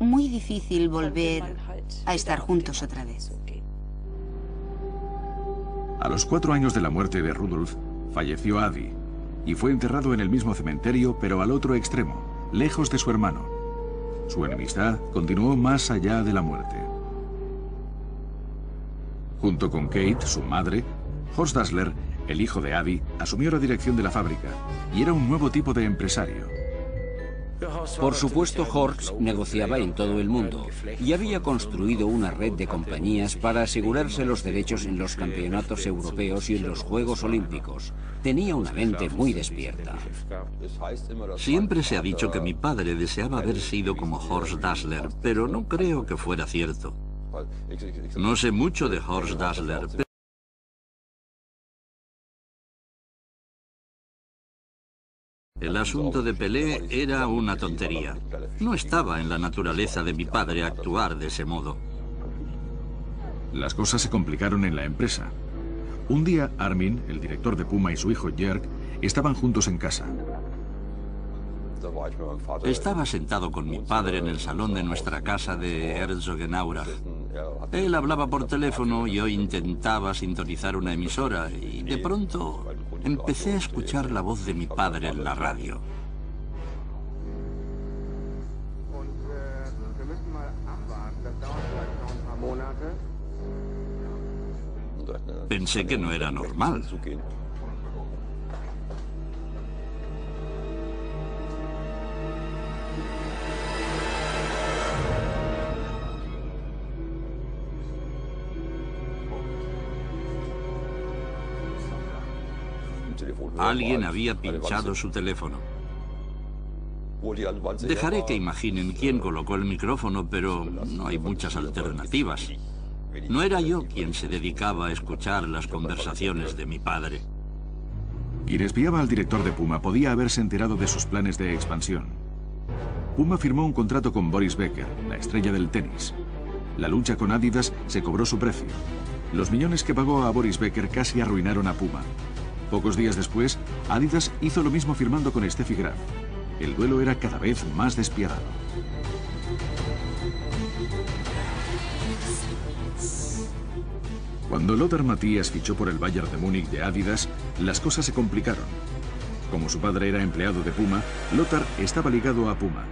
muy difícil volver a estar juntos otra vez. A los 4 años de la muerte de Rudolf, falleció Adi y fue enterrado en el mismo cementerio, pero al otro extremo, lejos de su hermano. Su enemistad continuó más allá de la muerte. Junto con Kate, su madre, Horst Dassler, el hijo de Adi, asumió la dirección de la fábrica y era un nuevo tipo de empresario. Por supuesto, Horst negociaba en todo el mundo y había construido una red de compañías para asegurarse los derechos en los campeonatos europeos y en los Juegos Olímpicos. Tenía una mente muy despierta. Siempre se ha dicho que mi padre deseaba haber sido como Horst Dassler, pero no creo que fuera cierto. No sé mucho de Horst Dassler, el asunto de Pelé era una tontería. No estaba en la naturaleza de mi padre actuar de ese modo. Las cosas se complicaron en la empresa. Un día, Armin, el director de Puma, y su hijo Jörg estaban juntos en casa. Estaba sentado con mi padre en el salón de nuestra casa de Herzogenaurach. Él hablaba por teléfono y yo intentaba sintonizar una emisora y de pronto empecé a escuchar la voz de mi padre en la radio. Pensé que no era normal. Alguien había pinchado su teléfono. Dejaré que imaginen quién colocó el micrófono, pero no hay muchas alternativas. No era yo quien se dedicaba a escuchar las conversaciones de mi padre. Quien espiaba al director de Puma podía haberse enterado de sus planes de expansión. Puma firmó un contrato con Boris Becker, la estrella del tenis. La lucha con Adidas se cobró su precio. Los millones que pagó a Boris Becker casi arruinaron a Puma. Pocos días después, Adidas hizo lo mismo firmando con Steffi Graf. El duelo era cada vez más despiadado. Cuando Lothar Matthäus fichó por el Bayern de Múnich de Adidas, las cosas se complicaron. Como su padre era empleado de Puma, Lothar estaba ligado a Puma.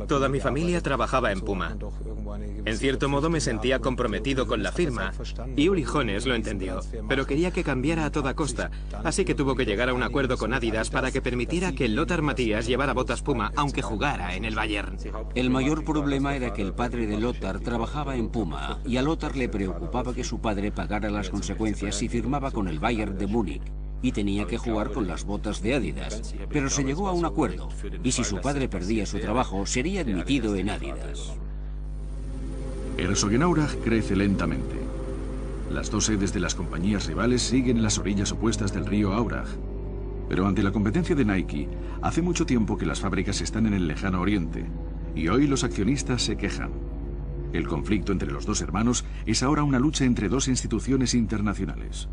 Toda mi familia trabajaba en Puma. En cierto modo me sentía comprometido con la firma, y Uli Hoeneß lo entendió, pero quería que cambiara a toda costa, así que tuvo que llegar a un acuerdo con Adidas para que permitiera que Lothar Matthäus llevara botas Puma, aunque jugara en el Bayern. El mayor problema era que el padre de Lothar trabajaba en Puma, y a Lothar le preocupaba que su padre pagara las consecuencias si firmaba con el Bayern de Múnich, y tenía que jugar con las botas de Adidas. Pero se llegó a un acuerdo, y si su padre perdía su trabajo, sería admitido en Adidas. Herzogenaurach crece lentamente. Las dos sedes de las compañías rivales siguen en las orillas opuestas del río Aurach. Pero ante la competencia de Nike, hace mucho tiempo que las fábricas están en el lejano oriente, y hoy los accionistas se quejan. El conflicto entre los dos hermanos es ahora una lucha entre dos instituciones internacionales.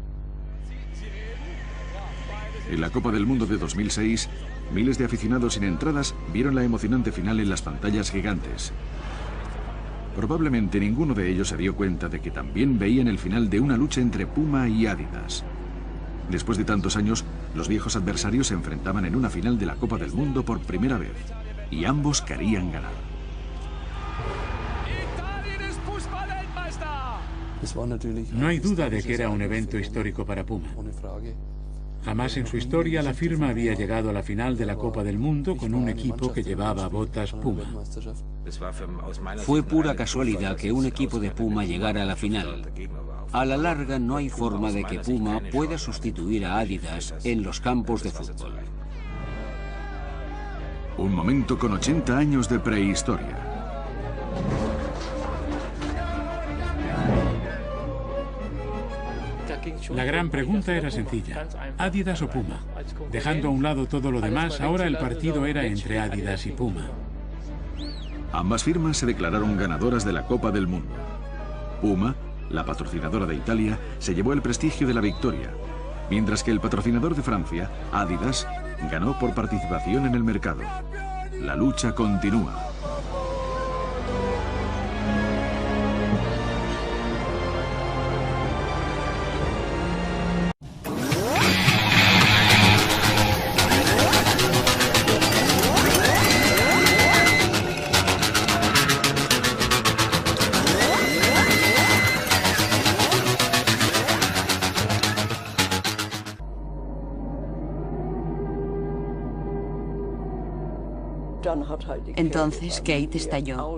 En la Copa del Mundo de 2006, miles de aficionados sin entradas vieron la emocionante final en las pantallas gigantes. Probablemente ninguno de ellos se dio cuenta de que también veían el final de una lucha entre Puma y Adidas. Después de tantos años, los viejos adversarios se enfrentaban en una final de la Copa del Mundo por primera vez, y ambos querían ganar. No hay duda de que era un evento histórico para Puma. Jamás en su historia la firma había llegado a la final de la Copa del Mundo con un equipo que llevaba botas Puma. Fue pura casualidad que un equipo de Puma llegara a la final. A la larga no hay forma de que Puma pueda sustituir a Adidas en los campos de fútbol. Un momento con 80 años de prehistoria. La gran pregunta era sencilla: ¿Adidas o Puma? Dejando a un lado todo lo demás, ahora el partido era entre Adidas y Puma. Ambas firmas se declararon ganadoras de la Copa del Mundo. Puma, la patrocinadora de Italia, se llevó el prestigio de la victoria, mientras que el patrocinador de Francia, Adidas, ganó por participación en el mercado. La lucha continúa. Entonces Kate estalló.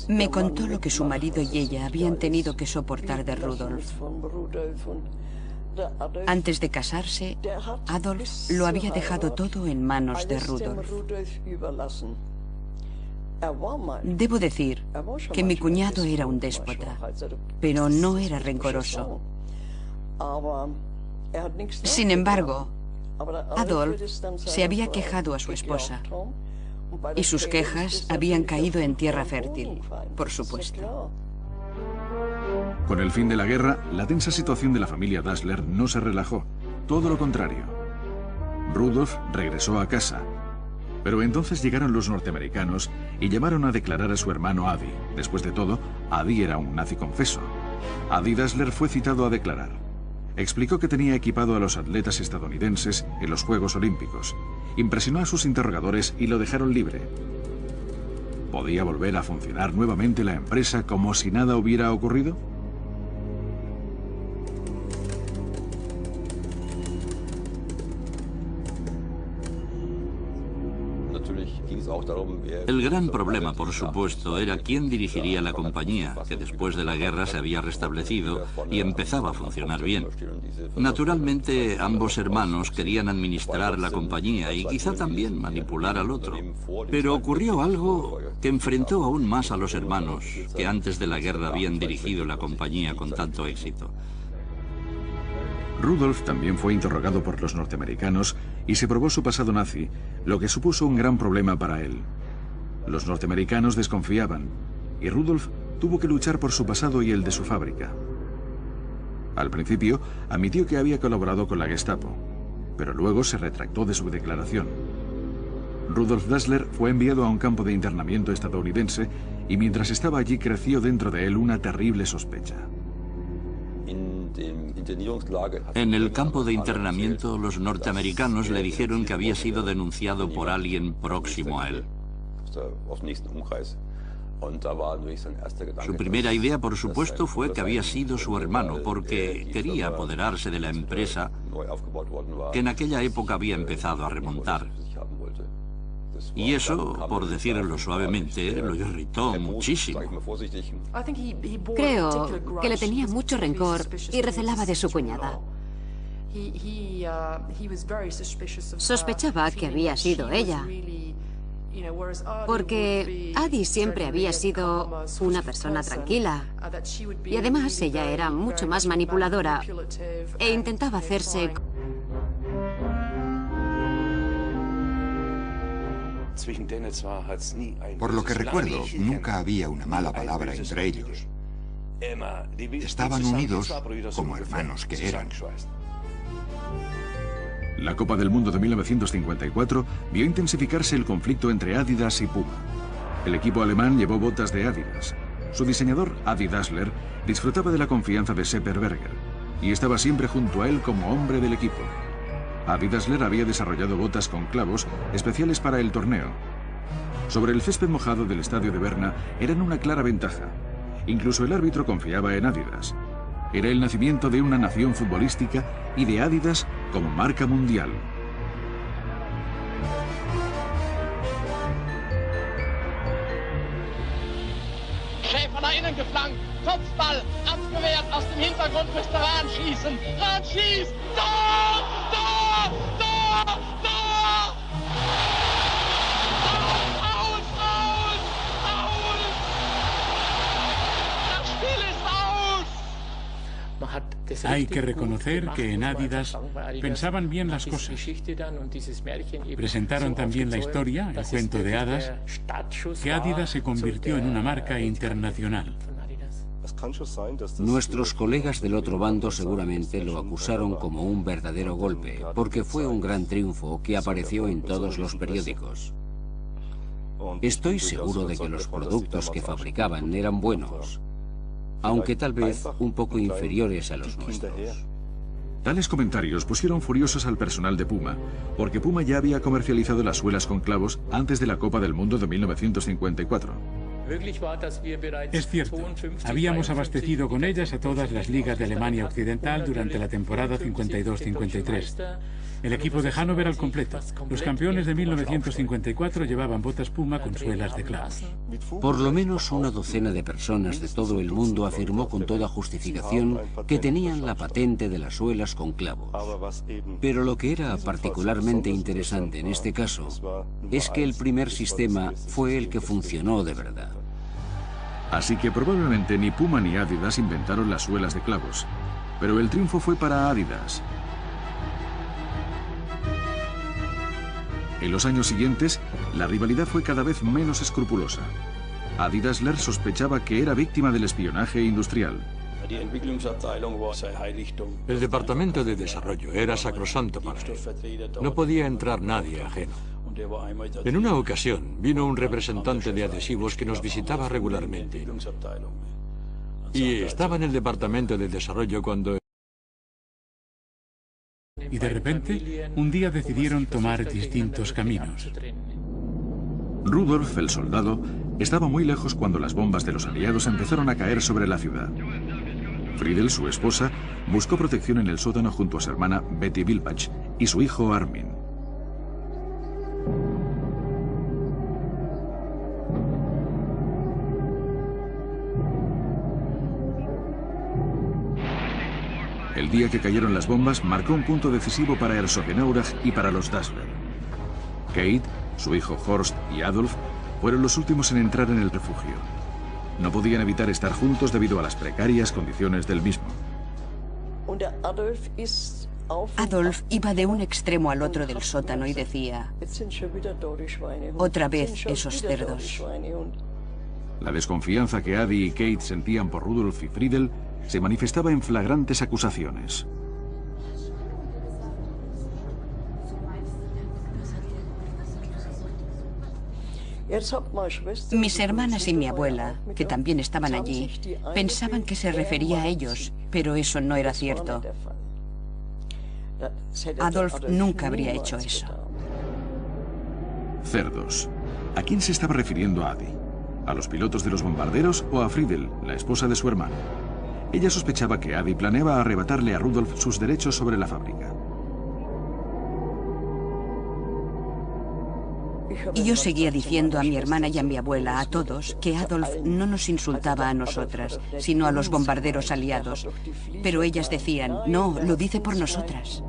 Me contó lo que su marido y ella habían tenido que soportar de Rudolf. Antes de casarse, Adolf lo había dejado todo en manos de Rudolf. Debo decir que mi cuñado era un déspota, pero no era rencoroso. Sin embargo, Adolf se había quejado a su esposa, y sus quejas habían caído en tierra fértil, por supuesto. Con el fin de la guerra, la tensa situación de la familia Dassler no se relajó, todo lo contrario. Rudolf regresó a casa, pero entonces llegaron los norteamericanos y llamaron a declarar a su hermano Adi. Después de todo, Adi era un nazi confeso. Adi Dassler fue citado a declarar. Explicó que tenía equipado a los atletas estadounidenses en los Juegos Olímpicos. Impresionó a sus interrogadores y lo dejaron libre. ¿Podía volver a funcionar nuevamente la empresa como si nada hubiera ocurrido? El gran problema, por supuesto, era quién dirigiría la compañía, que después de la guerra se había restablecido y empezaba a funcionar bien. Naturalmente, ambos hermanos querían administrar la compañía y quizá también manipular al otro. Pero ocurrió algo que enfrentó aún más a los hermanos, que antes de la guerra habían dirigido la compañía con tanto éxito. Rudolf también fue interrogado por los norteamericanos y se probó su pasado nazi, lo que supuso un gran problema para él. Los norteamericanos desconfiaban, y Rudolf tuvo que luchar por su pasado y el de su fábrica. Al principio, admitió que había colaborado con la Gestapo, pero luego se retractó de su declaración. Rudolf Dassler fue enviado a un campo de internamiento estadounidense y mientras estaba allí creció dentro de él una terrible sospecha. En el campo de internamiento, los norteamericanos le dijeron que había sido denunciado por alguien próximo a él. Su primera idea, por supuesto, fue que había sido su hermano, porque quería apoderarse de la empresa que en aquella época había empezado a remontar. Y eso, por decirlo suavemente, lo irritó muchísimo. Creo que le tenía mucho rencor y recelaba de su cuñada. Sospechaba que había sido ella, porque Addie siempre había sido una persona tranquila. Y además ella era mucho más manipuladora e intentaba hacerse... Por lo que recuerdo, nunca había una mala palabra entre ellos. Estaban unidos como hermanos que eran. La Copa del Mundo de 1954 vio intensificarse el conflicto entre Adidas y Puma. El equipo alemán llevó botas de Adidas. Su diseñador, Adi Dassler, disfrutaba de la confianza de Sepp Herberger y estaba siempre junto a él como hombre del equipo. Adi Dassler había desarrollado botas con clavos especiales para el torneo. Sobre el césped mojado del estadio de Berna eran una clara ventaja. Incluso el árbitro confiaba en Adidas. Era el nacimiento de una nación futbolística y de Adidas como marca mundial. Schäfer nach innen geflankt, Kopfball, abgewehrt, aus dem Hintergrund müsste Rahn schießen. Rahn schießt, Tor! Tor! Tor! Tor! Aus! Aus! Aus! Das Spiel ist aus! Hay que reconocer que en Adidas pensaban bien las cosas. Presentaron también la historia, el cuento de hadas, que Adidas se convirtió en una marca internacional. Nuestros colegas del otro bando seguramente lo acusaron como un verdadero golpe, porque fue un gran triunfo que apareció en todos los periódicos. Estoy seguro de que los productos que fabricaban eran buenos, aunque tal vez un poco inferiores a los nuestros. Tales comentarios pusieron furiosos al personal de Puma, porque Puma ya había comercializado las suelas con clavos antes de la Copa del Mundo de 1954. Es cierto, habíamos abastecido con ellas a todas las ligas de Alemania Occidental durante la temporada 52-53. El equipo de Hannover al completo. Los campeones de 1954 llevaban botas Puma con suelas de clavos. Por lo menos una docena de personas de todo el mundo afirmó con toda justificación que tenían la patente de las suelas con clavos. Pero lo que era particularmente interesante en este caso es que el primer sistema fue el que funcionó de verdad. Así que probablemente ni Puma ni Adidas inventaron las suelas de clavos, pero el triunfo fue para Adidas. En los años siguientes, la rivalidad fue cada vez menos escrupulosa. Adi Dassler sospechaba que era víctima del espionaje industrial. El departamento de desarrollo era sacrosanto para él. No podía entrar nadie ajeno. En una ocasión vino un representante de adhesivos que nos visitaba regularmente. Y estaba en el departamento de desarrollo cuando... Y de repente, un día decidieron tomar distintos caminos. Rudolf, el soldado, estaba muy lejos cuando las bombas de los aliados empezaron a caer sobre la ciudad. Friedel, su esposa, buscó protección en el sótano junto a su hermana Betty Wilbach y su hijo Armin. El día que cayeron las bombas marcó un punto decisivo para Herzogenaurach y para los Dassler. Kate, su hijo Horst y Adolf fueron los últimos en entrar en el refugio. No podían evitar estar juntos debido a las precarias condiciones del mismo. Adolf iba de un extremo al otro del sótano y decía: otra vez esos cerdos. La desconfianza que Adi y Kate sentían por Rudolf y Friedel se manifestaba en flagrantes acusaciones. Mis hermanas y mi abuela, que también estaban allí, pensaban que se refería a ellos, pero eso no era cierto. Adolf nunca habría hecho eso. Cerdos. ¿A quién se estaba refiriendo Adi? ¿A los pilotos de los bombarderos o a Friedel, la esposa de su hermano? Ella sospechaba que Adi planeaba arrebatarle a Rudolf sus derechos sobre la fábrica. Y yo seguía diciendo a mi hermana y a mi abuela, a todos, que Adolf no nos insultaba a nosotras, sino a los bombarderos aliados. Pero ellas decían: no, lo dice por nosotras.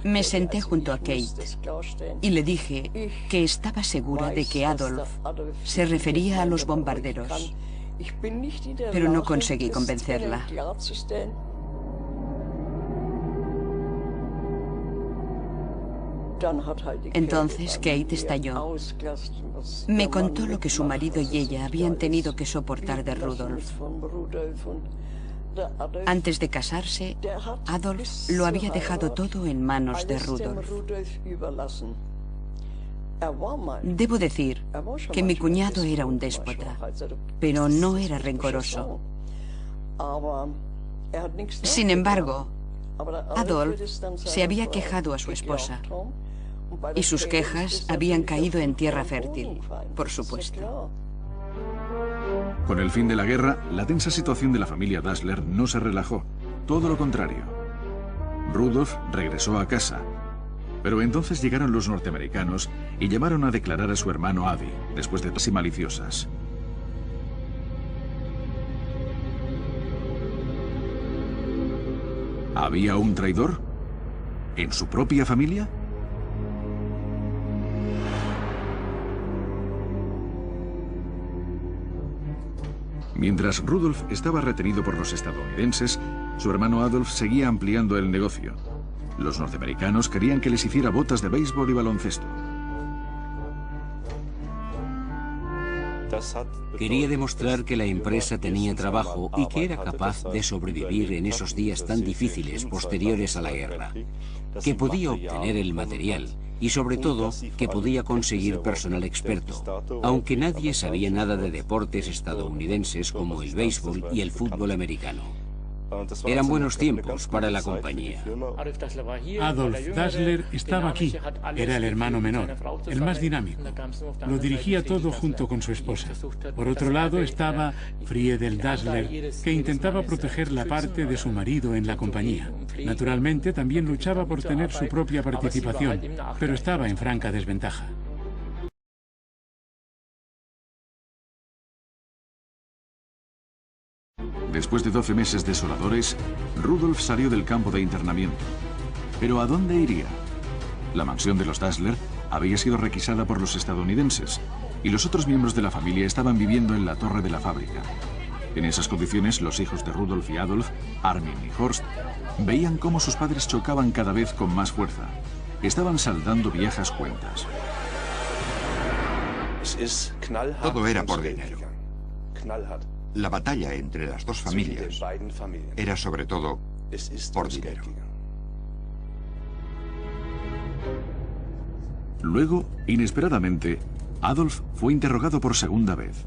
Me senté junto a Kate y le dije que estaba segura de que Adolf se refería a los bombarderos, pero no conseguí convencerla. Entonces Kate estalló. Me contó lo que su marido y ella habían tenido que soportar de Rudolf. Antes de casarse, Adolf lo había dejado todo en manos de Rudolf. Debo decir que mi cuñado era un déspota, pero no era rencoroso. Sin embargo, Adolf se había quejado a su esposa, y sus quejas habían caído en tierra fértil, por supuesto. Con el fin de la guerra, la tensa situación de la familia Dassler no se relajó, todo lo contrario. Rudolf regresó a casa, pero entonces llegaron los norteamericanos y llamaron a declarar a su hermano Adi, después de casi maliciosas. ¿Había un traidor? ¿En su propia familia? Mientras Rudolf estaba retenido por los estadounidenses, su hermano Adolf seguía ampliando el negocio. Los norteamericanos querían que les hiciera botas de béisbol y baloncesto. Quería demostrar que la empresa tenía trabajo y que era capaz de sobrevivir en esos días tan difíciles posteriores a la guerra, que podía obtener el material y sobre todo que podía conseguir personal experto, aunque nadie sabía nada de deportes estadounidenses como el béisbol y el fútbol americano. Eran buenos tiempos para la compañía. Adolf Dassler estaba aquí. Era el hermano menor, el más dinámico. Lo dirigía todo junto con su esposa. Por otro lado estaba Friedel Dassler, que intentaba proteger la parte de su marido en la compañía. Naturalmente también luchaba por tener su propia participación, pero estaba en franca desventaja. Después de 12 meses desoladores, Rudolf salió del campo de internamiento. ¿Pero a dónde iría? La mansión de los Dassler había sido requisada por los estadounidenses y los otros miembros de la familia estaban viviendo en la torre de la fábrica. En esas condiciones, los hijos de Rudolf y Adolf, Armin y Horst, veían cómo sus padres chocaban cada vez con más fuerza. Estaban saldando viejas cuentas. Todo era por dinero. La batalla entre las dos familias era sobre todo por dinero. Luego, inesperadamente, Adolf fue interrogado por segunda vez.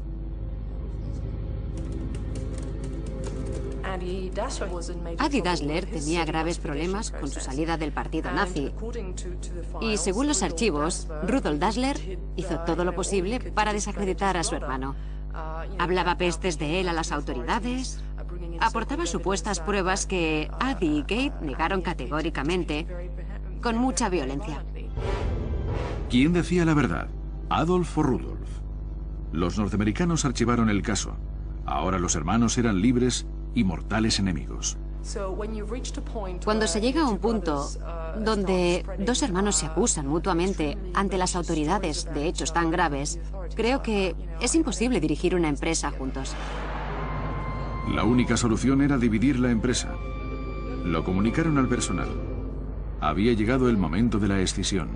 Adi Dassler tenía graves problemas con su salida del partido nazi. Y según los archivos, Rudolf Dassler hizo todo lo posible para desacreditar a su hermano. Hablaba pestes de él a las autoridades, aportaba supuestas pruebas que Adi y Kate negaron categóricamente, con mucha violencia. ¿Quién decía la verdad? ¿Adolf o Rudolf? Los norteamericanos archivaron el caso. Ahora los hermanos eran libres y mortales enemigos. Cuando se llega a un punto donde dos hermanos se acusan mutuamente ante las autoridades de hechos tan graves, creo que es imposible dirigir una empresa juntos. La única solución era dividir la empresa. Lo comunicaron al personal. Había llegado el momento de la escisión.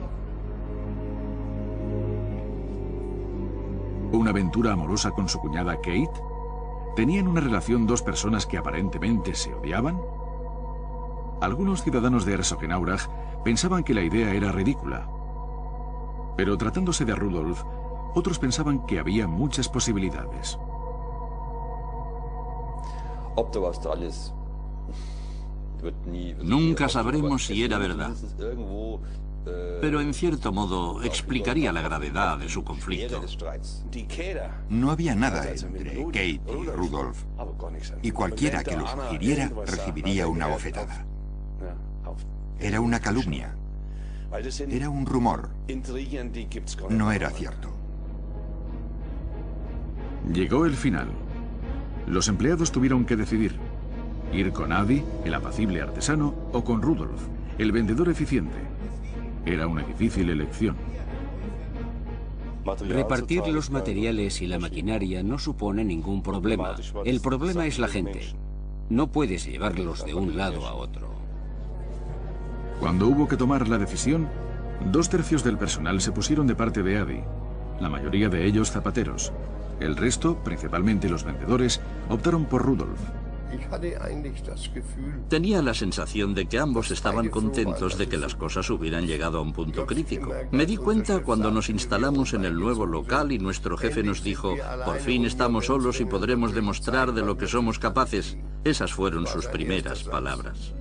¿Una aventura amorosa con su cuñada Kate? ¿Tenían una relación dos personas que aparentemente se odiaban? Algunos ciudadanos de Herzogenaurach pensaban que la idea era ridícula. Pero tratándose de Rudolf, otros pensaban que había muchas posibilidades. Nunca sabremos si era verdad, pero en cierto modo explicaría la gravedad de su conflicto. No había nada entre Kate y Rudolf, y cualquiera que lo sugiriera recibiría una bofetada. Era una calumnia. Era un rumor. No era cierto. Llegó el final. Los empleados tuvieron que decidir: ir con Adi, el apacible artesano, o con Rudolf, el vendedor eficiente. Era una difícil elección. Repartir los materiales y la maquinaria no supone ningún problema. El problema es la gente. No puedes llevarlos de un lado a otro. Cuando hubo que tomar la decisión, 2/3 del personal se pusieron de parte de Adi, la mayoría de ellos zapateros. El resto, principalmente los vendedores, optaron por Rudolf. Tenía la sensación de que ambos estaban contentos de que las cosas hubieran llegado a un punto crítico. Me di cuenta cuando nos instalamos en el nuevo local y nuestro jefe nos dijo: por fin estamos solos y podremos demostrar de lo que somos capaces. Esas fueron sus primeras palabras.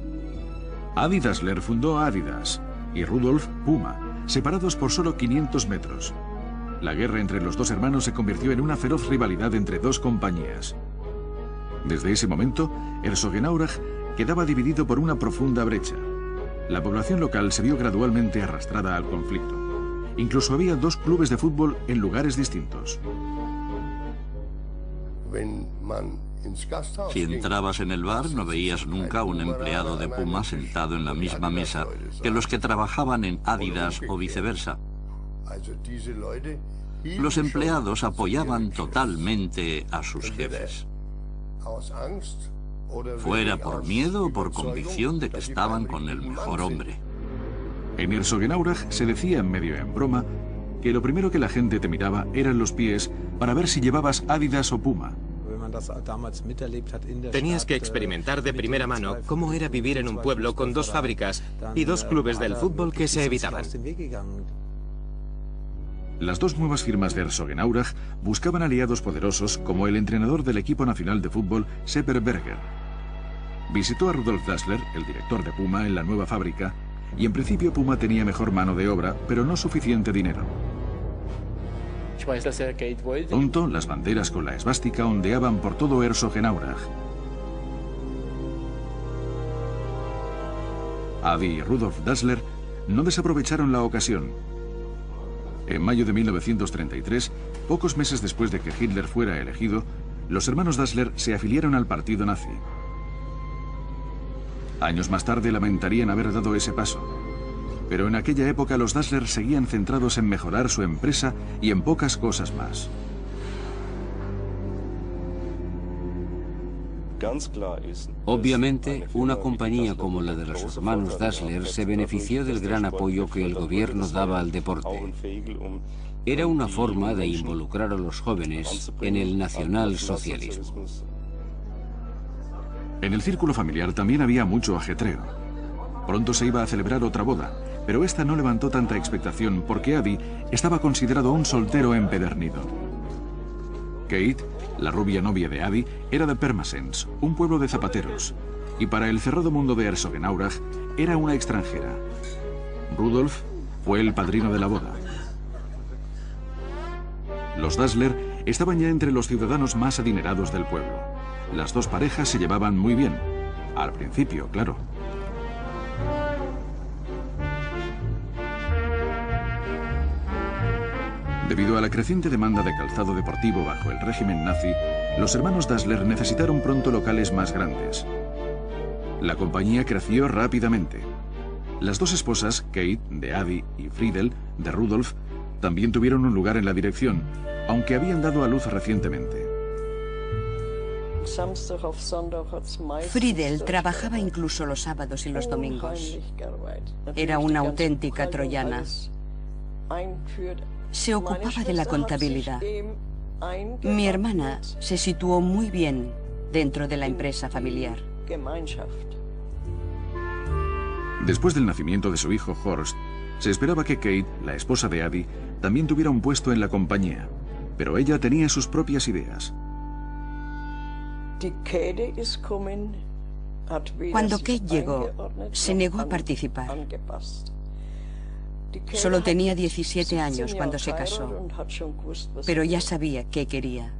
Adi Dassler fundó Adidas y Rudolf Puma, separados por solo 500 metros. La guerra entre los dos hermanos se convirtió en una feroz rivalidad entre dos compañías. Desde ese momento, Herzogenaurach quedaba dividido por una profunda brecha. La población local se vio gradualmente arrastrada al conflicto. Incluso había 2 clubes de fútbol en lugares distintos. Si entrabas en el bar, no veías nunca a un empleado de Puma sentado en la misma mesa que los que trabajaban en Adidas o viceversa. Los empleados apoyaban totalmente a sus jefes, fuera por miedo o por convicción de que estaban con el mejor hombre. En Herzogenaurach se decía medio en broma que lo primero que la gente te miraba eran los pies para ver si llevabas Adidas o Puma. Tenías que experimentar de primera mano cómo era vivir en un pueblo con 2 fábricas y 2 clubes del fútbol que se evitaban. Las 2 nuevas firmas de Herzogenaurach buscaban aliados poderosos como el entrenador del equipo nacional de fútbol, Sepp Berger. Visitó a Rudolf Dassler, el director de Puma, en la nueva fábrica, y en principio Puma tenía mejor mano de obra, pero no suficiente dinero. Pronto, las banderas con la esvástica ondeaban por todo Herzogenaurach. Adi y Rudolf Dassler no desaprovecharon la ocasión. En mayo de 1933, pocos meses después de que Hitler fuera elegido, los hermanos Dassler se afiliaron al partido nazi. Años más tarde lamentarían haber dado ese paso. Pero en aquella época los Dassler seguían centrados en mejorar su empresa y en pocas cosas más. Obviamente, una compañía como la de los hermanos Dassler se benefició del gran apoyo que el gobierno daba al deporte. Era una forma de involucrar a los jóvenes en el nacionalsocialismo. En el círculo familiar también había mucho ajetreo. Pronto se iba a celebrar otra boda, pero esta no levantó tanta expectación porque Adi estaba considerado un soltero empedernido. Kate, la rubia novia de Adi, era de Pirmasens, un pueblo de zapateros, y para el cerrado mundo de Herzogenaurach era una extranjera. Rudolf fue el padrino de la boda. Los Dassler estaban ya entre los ciudadanos más adinerados del pueblo. Las 2 parejas se llevaban muy bien. Al principio, claro. Debido a la creciente demanda de calzado deportivo bajo el régimen nazi, los hermanos Dassler necesitaron pronto locales más grandes. La compañía creció rápidamente. Las dos esposas, Kate, de Adi, y Friedel, de Rudolf, también tuvieron un lugar en la dirección, aunque habían dado a luz recientemente. Friedel trabajaba incluso los sábados y los domingos. Era una auténtica troyana. Se ocupaba de la contabilidad. Mi hermana se situó muy bien dentro de la empresa familiar. Después del nacimiento de su hijo Horst, se esperaba que Kate, la esposa de Adi, también tuviera un puesto en la compañía, pero ella tenía sus propias ideas. Cuando Kate llegó, se negó a participar. Solo tenía 17 años cuando se casó, pero ya sabía qué quería,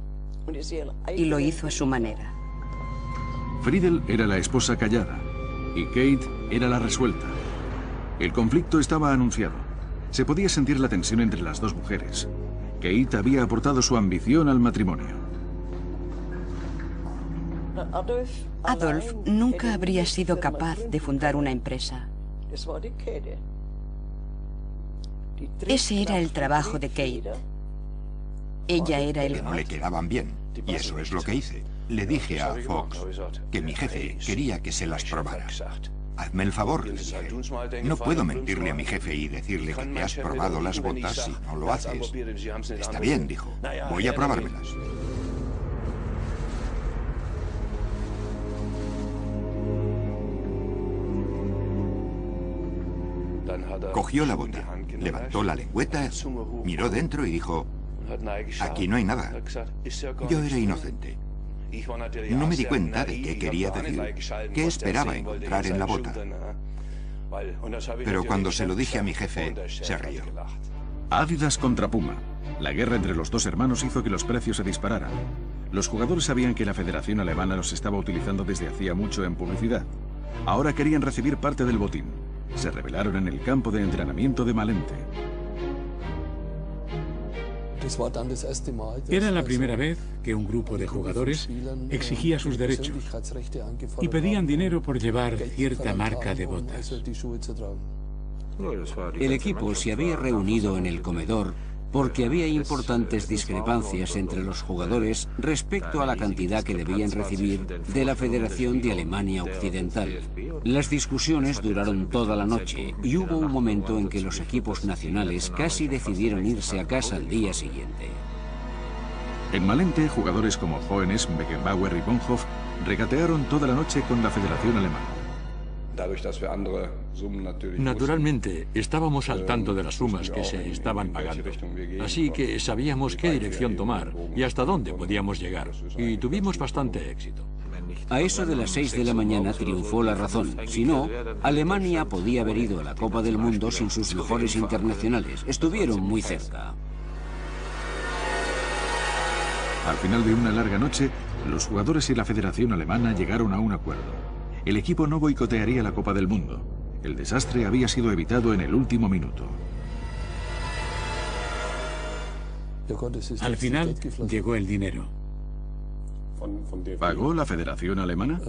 y lo hizo a su manera. Friedel era la esposa callada, y Kate era la resuelta. El conflicto estaba anunciado. Se podía sentir la tensión entre las dos mujeres. Kate había aportado su ambición al matrimonio. Adolf nunca habría sido capaz de fundar una empresa. Ese era el trabajo de Kate. Ella era el... Que no le quedaban bien, y eso es lo que hice. Le dije a Fox que mi jefe quería que se las probara. Hazme el favor, le dije. No puedo mentirle a mi jefe y decirle que te has probado las botas si no lo haces. Está bien, dijo. Voy a probármelas. Cogió la bota, levantó la lengüeta, miró dentro y dijo: aquí no hay nada. Yo era inocente. No me di cuenta de qué quería decir, qué esperaba encontrar en la bota. Pero cuando se lo dije a mi jefe, se rió. Adidas contra Puma. La guerra entre los dos hermanos hizo que los precios se dispararan. Los jugadores sabían que la Federación Alemana los estaba utilizando desde hacía mucho en publicidad. Ahora querían recibir parte del botín. Se rebelaron en el campo de entrenamiento de Malente. Era la primera vez que un grupo de jugadores exigía sus derechos y pedían dinero por llevar cierta marca de botas. El equipo se había reunido en el comedor porque había importantes discrepancias entre los jugadores respecto a la cantidad que debían recibir de la Federación de Alemania Occidental. Las discusiones duraron toda la noche y hubo un momento en que los equipos nacionales casi decidieron irse a casa al día siguiente. En Malente, jugadores como Hoeneß, Beckenbauer y Bonhoff regatearon toda la noche con la Federación Alemana. Naturalmente, estábamos al tanto de las sumas que se estaban pagando, así que sabíamos qué dirección tomar y hasta dónde podíamos llegar, y tuvimos bastante éxito. A eso de las 6 de la mañana triunfó la razón. Si no, Alemania podía haber ido a la Copa del Mundo sin sus mejores internacionales. Estuvieron muy cerca. Al final de una larga noche, los jugadores y la Federación Alemana llegaron a un acuerdo. El equipo no boicotearía la Copa del Mundo. El desastre había sido evitado en el último minuto. Al final llegó el dinero. ¿Pagó la Federación Alemana?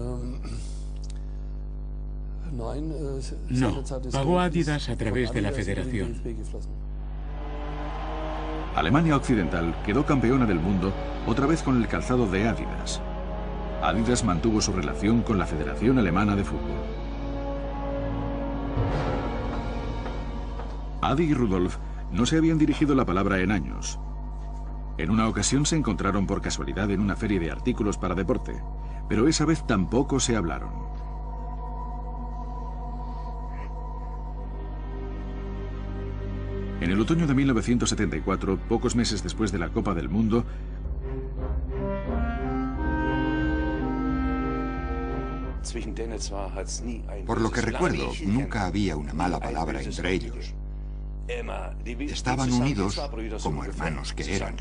No, pagó Adidas a través de la Federación. Alemania Occidental quedó campeona del mundo otra vez con el calzado de Adidas. Adidas mantuvo su relación con la Federación Alemana de Fútbol. Adi y Rudolf no se habían dirigido la palabra en años. En una ocasión se encontraron por casualidad en una feria de artículos para deporte, pero esa vez tampoco se hablaron. En el otoño de 1974, pocos meses después de la Copa del Mundo, por lo que recuerdo, nunca había una mala palabra entre ellos. Estaban unidos como hermanos que eran.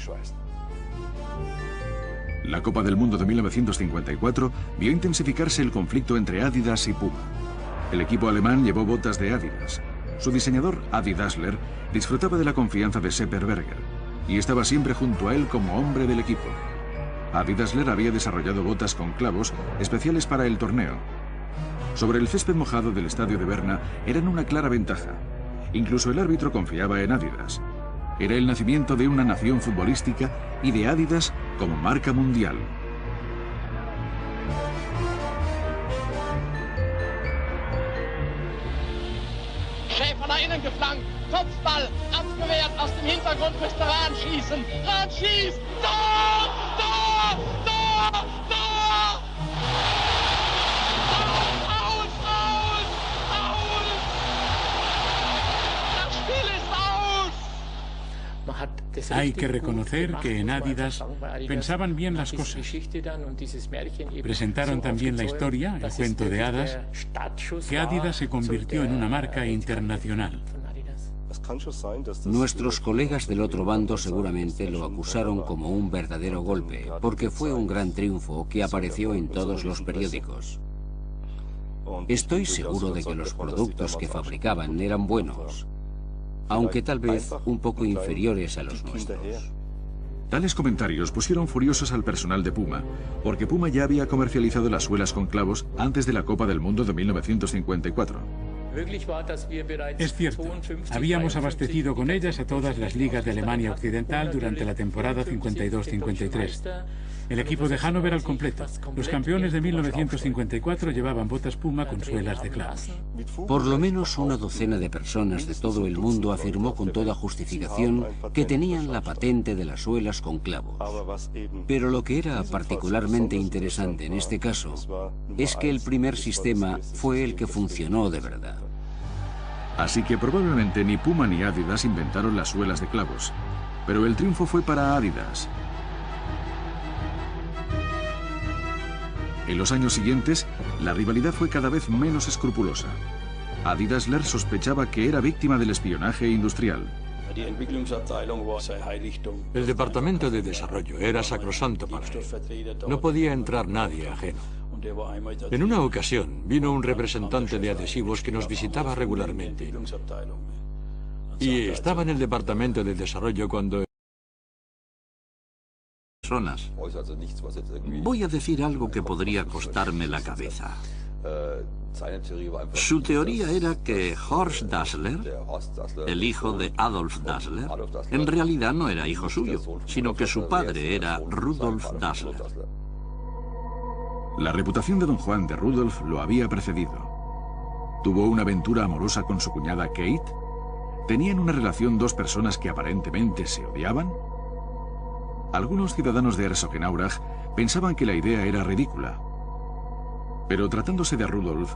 La Copa del Mundo de 1954 vio intensificarse el conflicto entre Adidas y Puma. El equipo alemán llevó botas de Adidas. Su diseñador, Adi Dassler, disfrutaba de la confianza de Sepp Herberger. y estaba siempre junto a él como hombre del equipo. Adi Dassler había desarrollado botas con clavos especiales para el torneo. Sobre el césped mojado del estadio de Berna eran una clara ventaja. Incluso el árbitro confiaba en Adidas. Era el nacimiento de una nación futbolística y de Adidas como marca mundial. Schäfer nach innen geflankt, Kopfball, abgewehrt, aus dem Hintergrund müsste Rahn schießen. Rahn schießt, Tor, Tor, Tor, Tor! Aus, aus, aus! Das Spiel ist aus! Hay que reconocer que en Adidas pensaban bien las cosas. Presentaron también la historia, el cuento de hadas, que Adidas se convirtió en una marca internacional. Nuestros colegas del otro bando seguramente lo acusaron como un verdadero golpe, porque fue un gran triunfo que apareció en todos los periódicos. Estoy seguro de que los productos que fabricaban eran buenos, aunque tal vez un poco inferiores a los nuestros. Tales comentarios pusieron furiosos al personal de Puma, porque Puma ya había comercializado las suelas con clavos antes de la Copa del Mundo de 1954. Es cierto, habíamos abastecido con ellas a todas las ligas de Alemania Occidental durante la temporada 52-53. El equipo de Hannover al completo. Los campeones de 1954 llevaban botas Puma con suelas de clavos. Por lo menos una docena de personas de todo el mundo afirmó con toda justificación que tenían la patente de las suelas con clavos. Pero lo que era particularmente interesante en este caso es que el primer sistema fue el que funcionó de verdad. Así que probablemente ni Puma ni Adidas inventaron las suelas de clavos, pero el triunfo fue para Adidas. En los años siguientes, la rivalidad fue cada vez menos escrupulosa. Adi Dassler sospechaba que era víctima del espionaje industrial. El departamento de desarrollo era sacrosanto para él. No podía entrar nadie ajeno. En una ocasión vino un representante de adhesivos que nos visitaba regularmente. Y estaba en el departamento de desarrollo cuando... personas. Voy a decir algo que podría costarme la cabeza. Su teoría era que Horst Dassler, el hijo de Adolf Dassler, en realidad no era hijo suyo, sino que su padre era Rudolf Dassler. La reputación de don Juan de Rudolf lo había precedido. Tuvo una aventura amorosa con su cuñada Kate. ¿Tenían una relación dos personas que aparentemente se odiaban? Algunos ciudadanos de Herzogenaurach pensaban que la idea era ridícula. Pero tratándose de Rudolf,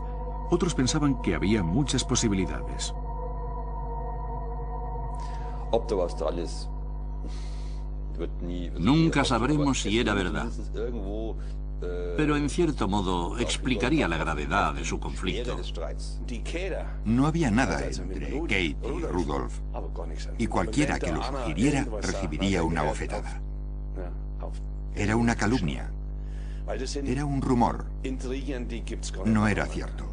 otros pensaban que había muchas posibilidades. Nunca sabremos si era verdad, pero en cierto modo explicaría la gravedad de su conflicto. No había nada entre Kate y Rudolf, y cualquiera que lo sugiriera recibiría una bofetada. Era una calumnia. Era un rumor. No era cierto.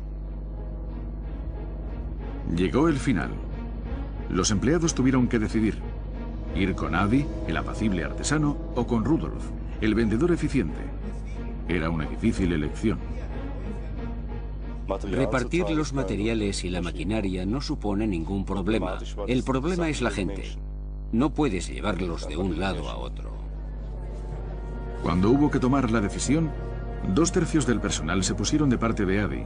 Llegó el final. Los empleados tuvieron que decidir: ir con Adi, el apacible artesano, o con Rudolf, el vendedor eficiente. Era una difícil elección. Repartir los materiales y la maquinaria no supone ningún problema. El problema es la gente. No puedes llevarlos de un lado a otro. Cuando hubo que tomar la decisión, 2/3 del personal se pusieron de parte de Adi,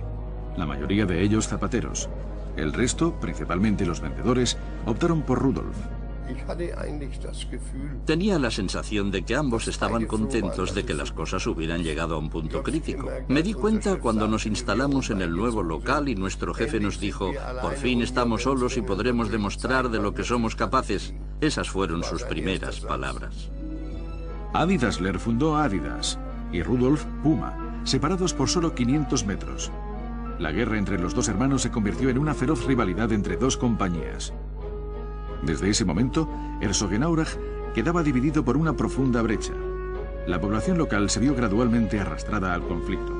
la mayoría de ellos zapateros. El resto, principalmente los vendedores, optaron por Rudolf. Tenía la sensación de que ambos estaban contentos de que las cosas hubieran llegado a un punto crítico. Me di cuenta cuando nos instalamos en el nuevo local y nuestro jefe nos dijo: por fin estamos solos y podremos demostrar de lo que somos capaces. Esas fueron sus primeras palabras. Adi Dassler fundó Adidas y Rudolf Puma, separados por solo 500 metros. La guerra entre los dos hermanos se convirtió en una feroz rivalidad entre dos compañías. Desde ese momento, Herzogenaurach quedaba dividido por una profunda brecha. La población local se vio gradualmente arrastrada al conflicto.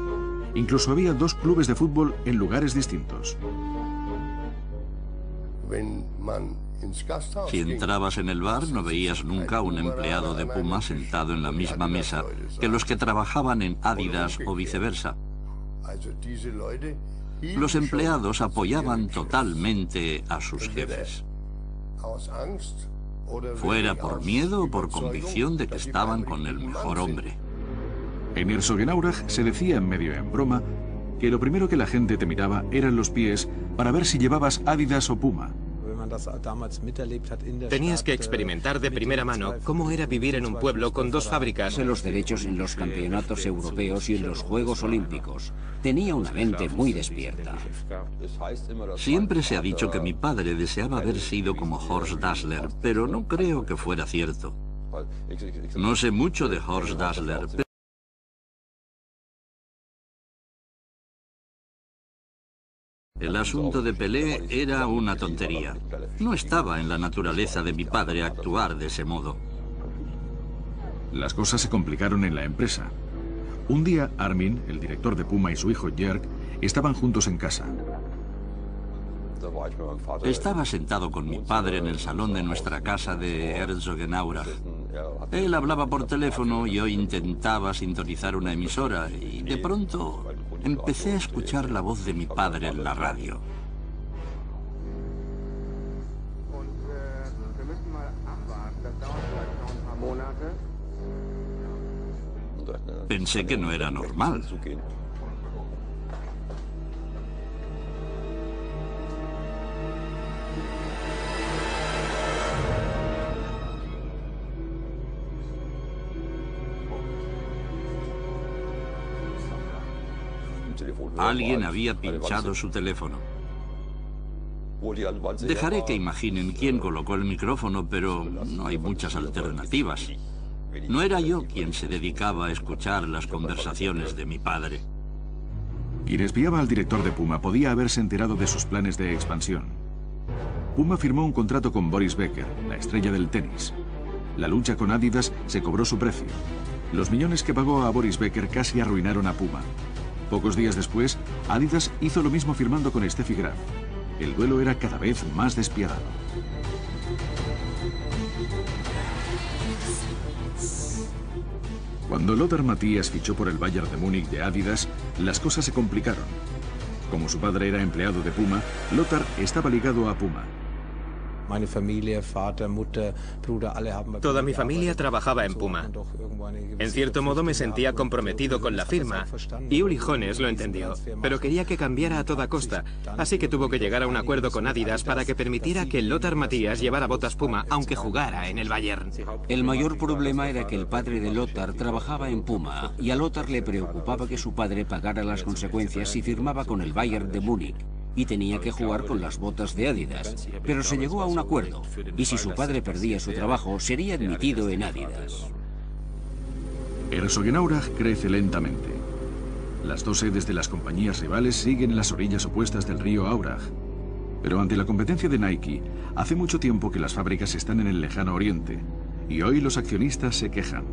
Incluso había dos clubes de fútbol en lugares distintos. Si entrabas en el bar, no veías nunca un empleado de Puma sentado en la misma mesa que los que trabajaban en Adidas o viceversa. Los empleados apoyaban totalmente a sus jefes, fuera por miedo o por convicción de que estaban con el mejor hombre. En Herzogenaurach se decía medio en broma que lo primero que la gente te miraba eran los pies para ver si llevabas Adidas o Puma. Tenías que experimentar de primera mano cómo era vivir en un pueblo con dos fábricas. Los derechos en los campeonatos europeos y en los Juegos Olímpicos. Tenía una mente muy despierta. Siempre se ha dicho que mi padre deseaba haber sido como Horst Dassler, pero no creo que fuera cierto. No sé mucho de Horst Dassler, pero el asunto de Pelé era una tontería. No estaba en la naturaleza de mi padre actuar de ese modo. Las cosas se complicaron en la empresa. Un día, Armin, el director de Puma, y su hijo Jörg estaban juntos en casa. Estaba sentado con mi padre en el salón de nuestra casa de Herzogenaurach. Él hablaba por teléfono y yo intentaba sintonizar una emisora y de pronto empecé a escuchar la voz de mi padre en la radio. Pensé que no era normal. Alguien había pinchado su teléfono. Dejaré que imaginen quién colocó el micrófono, pero no hay muchas alternativas. No era yo quien se dedicaba a escuchar las conversaciones de mi padre. Quien espiaba al director de Puma podía haberse enterado de sus planes de expansión. Puma firmó un contrato con Boris Becker, la estrella del tenis. La lucha con Adidas se cobró su precio. Los millones que pagó a Boris Becker casi arruinaron a Puma. Pocos días después, Adidas hizo lo mismo firmando con Steffi Graf. El duelo era cada vez más despiadado. Cuando Lothar Matthäus fichó por el Bayern de Múnich de Adidas, las cosas se complicaron. Como su padre era empleado de Puma, Lothar estaba ligado a Puma. Toda mi familia trabajaba en Puma. En cierto modo me sentía comprometido con la firma, y Uli Hoeneß lo entendió, pero quería que cambiara a toda costa, así que tuvo que llegar a un acuerdo con Adidas para que permitiera que Lothar Matthäus llevara botas Puma, aunque jugara en el Bayern. El mayor problema era que el padre de Lothar trabajaba en Puma, y a Lothar le preocupaba que su padre pagara las consecuencias si firmaba con el Bayern de Múnich, y tenía que jugar con las botas de Adidas. Pero se llegó a un acuerdo, y si su padre perdía su trabajo, sería admitido en Adidas. Herzogenaurach crece lentamente. Las dos sedes de las compañías rivales siguen en las orillas opuestas del río Aurach. Pero ante la competencia de Nike, hace mucho tiempo que las fábricas están en el lejano oriente, y hoy los accionistas se quejan.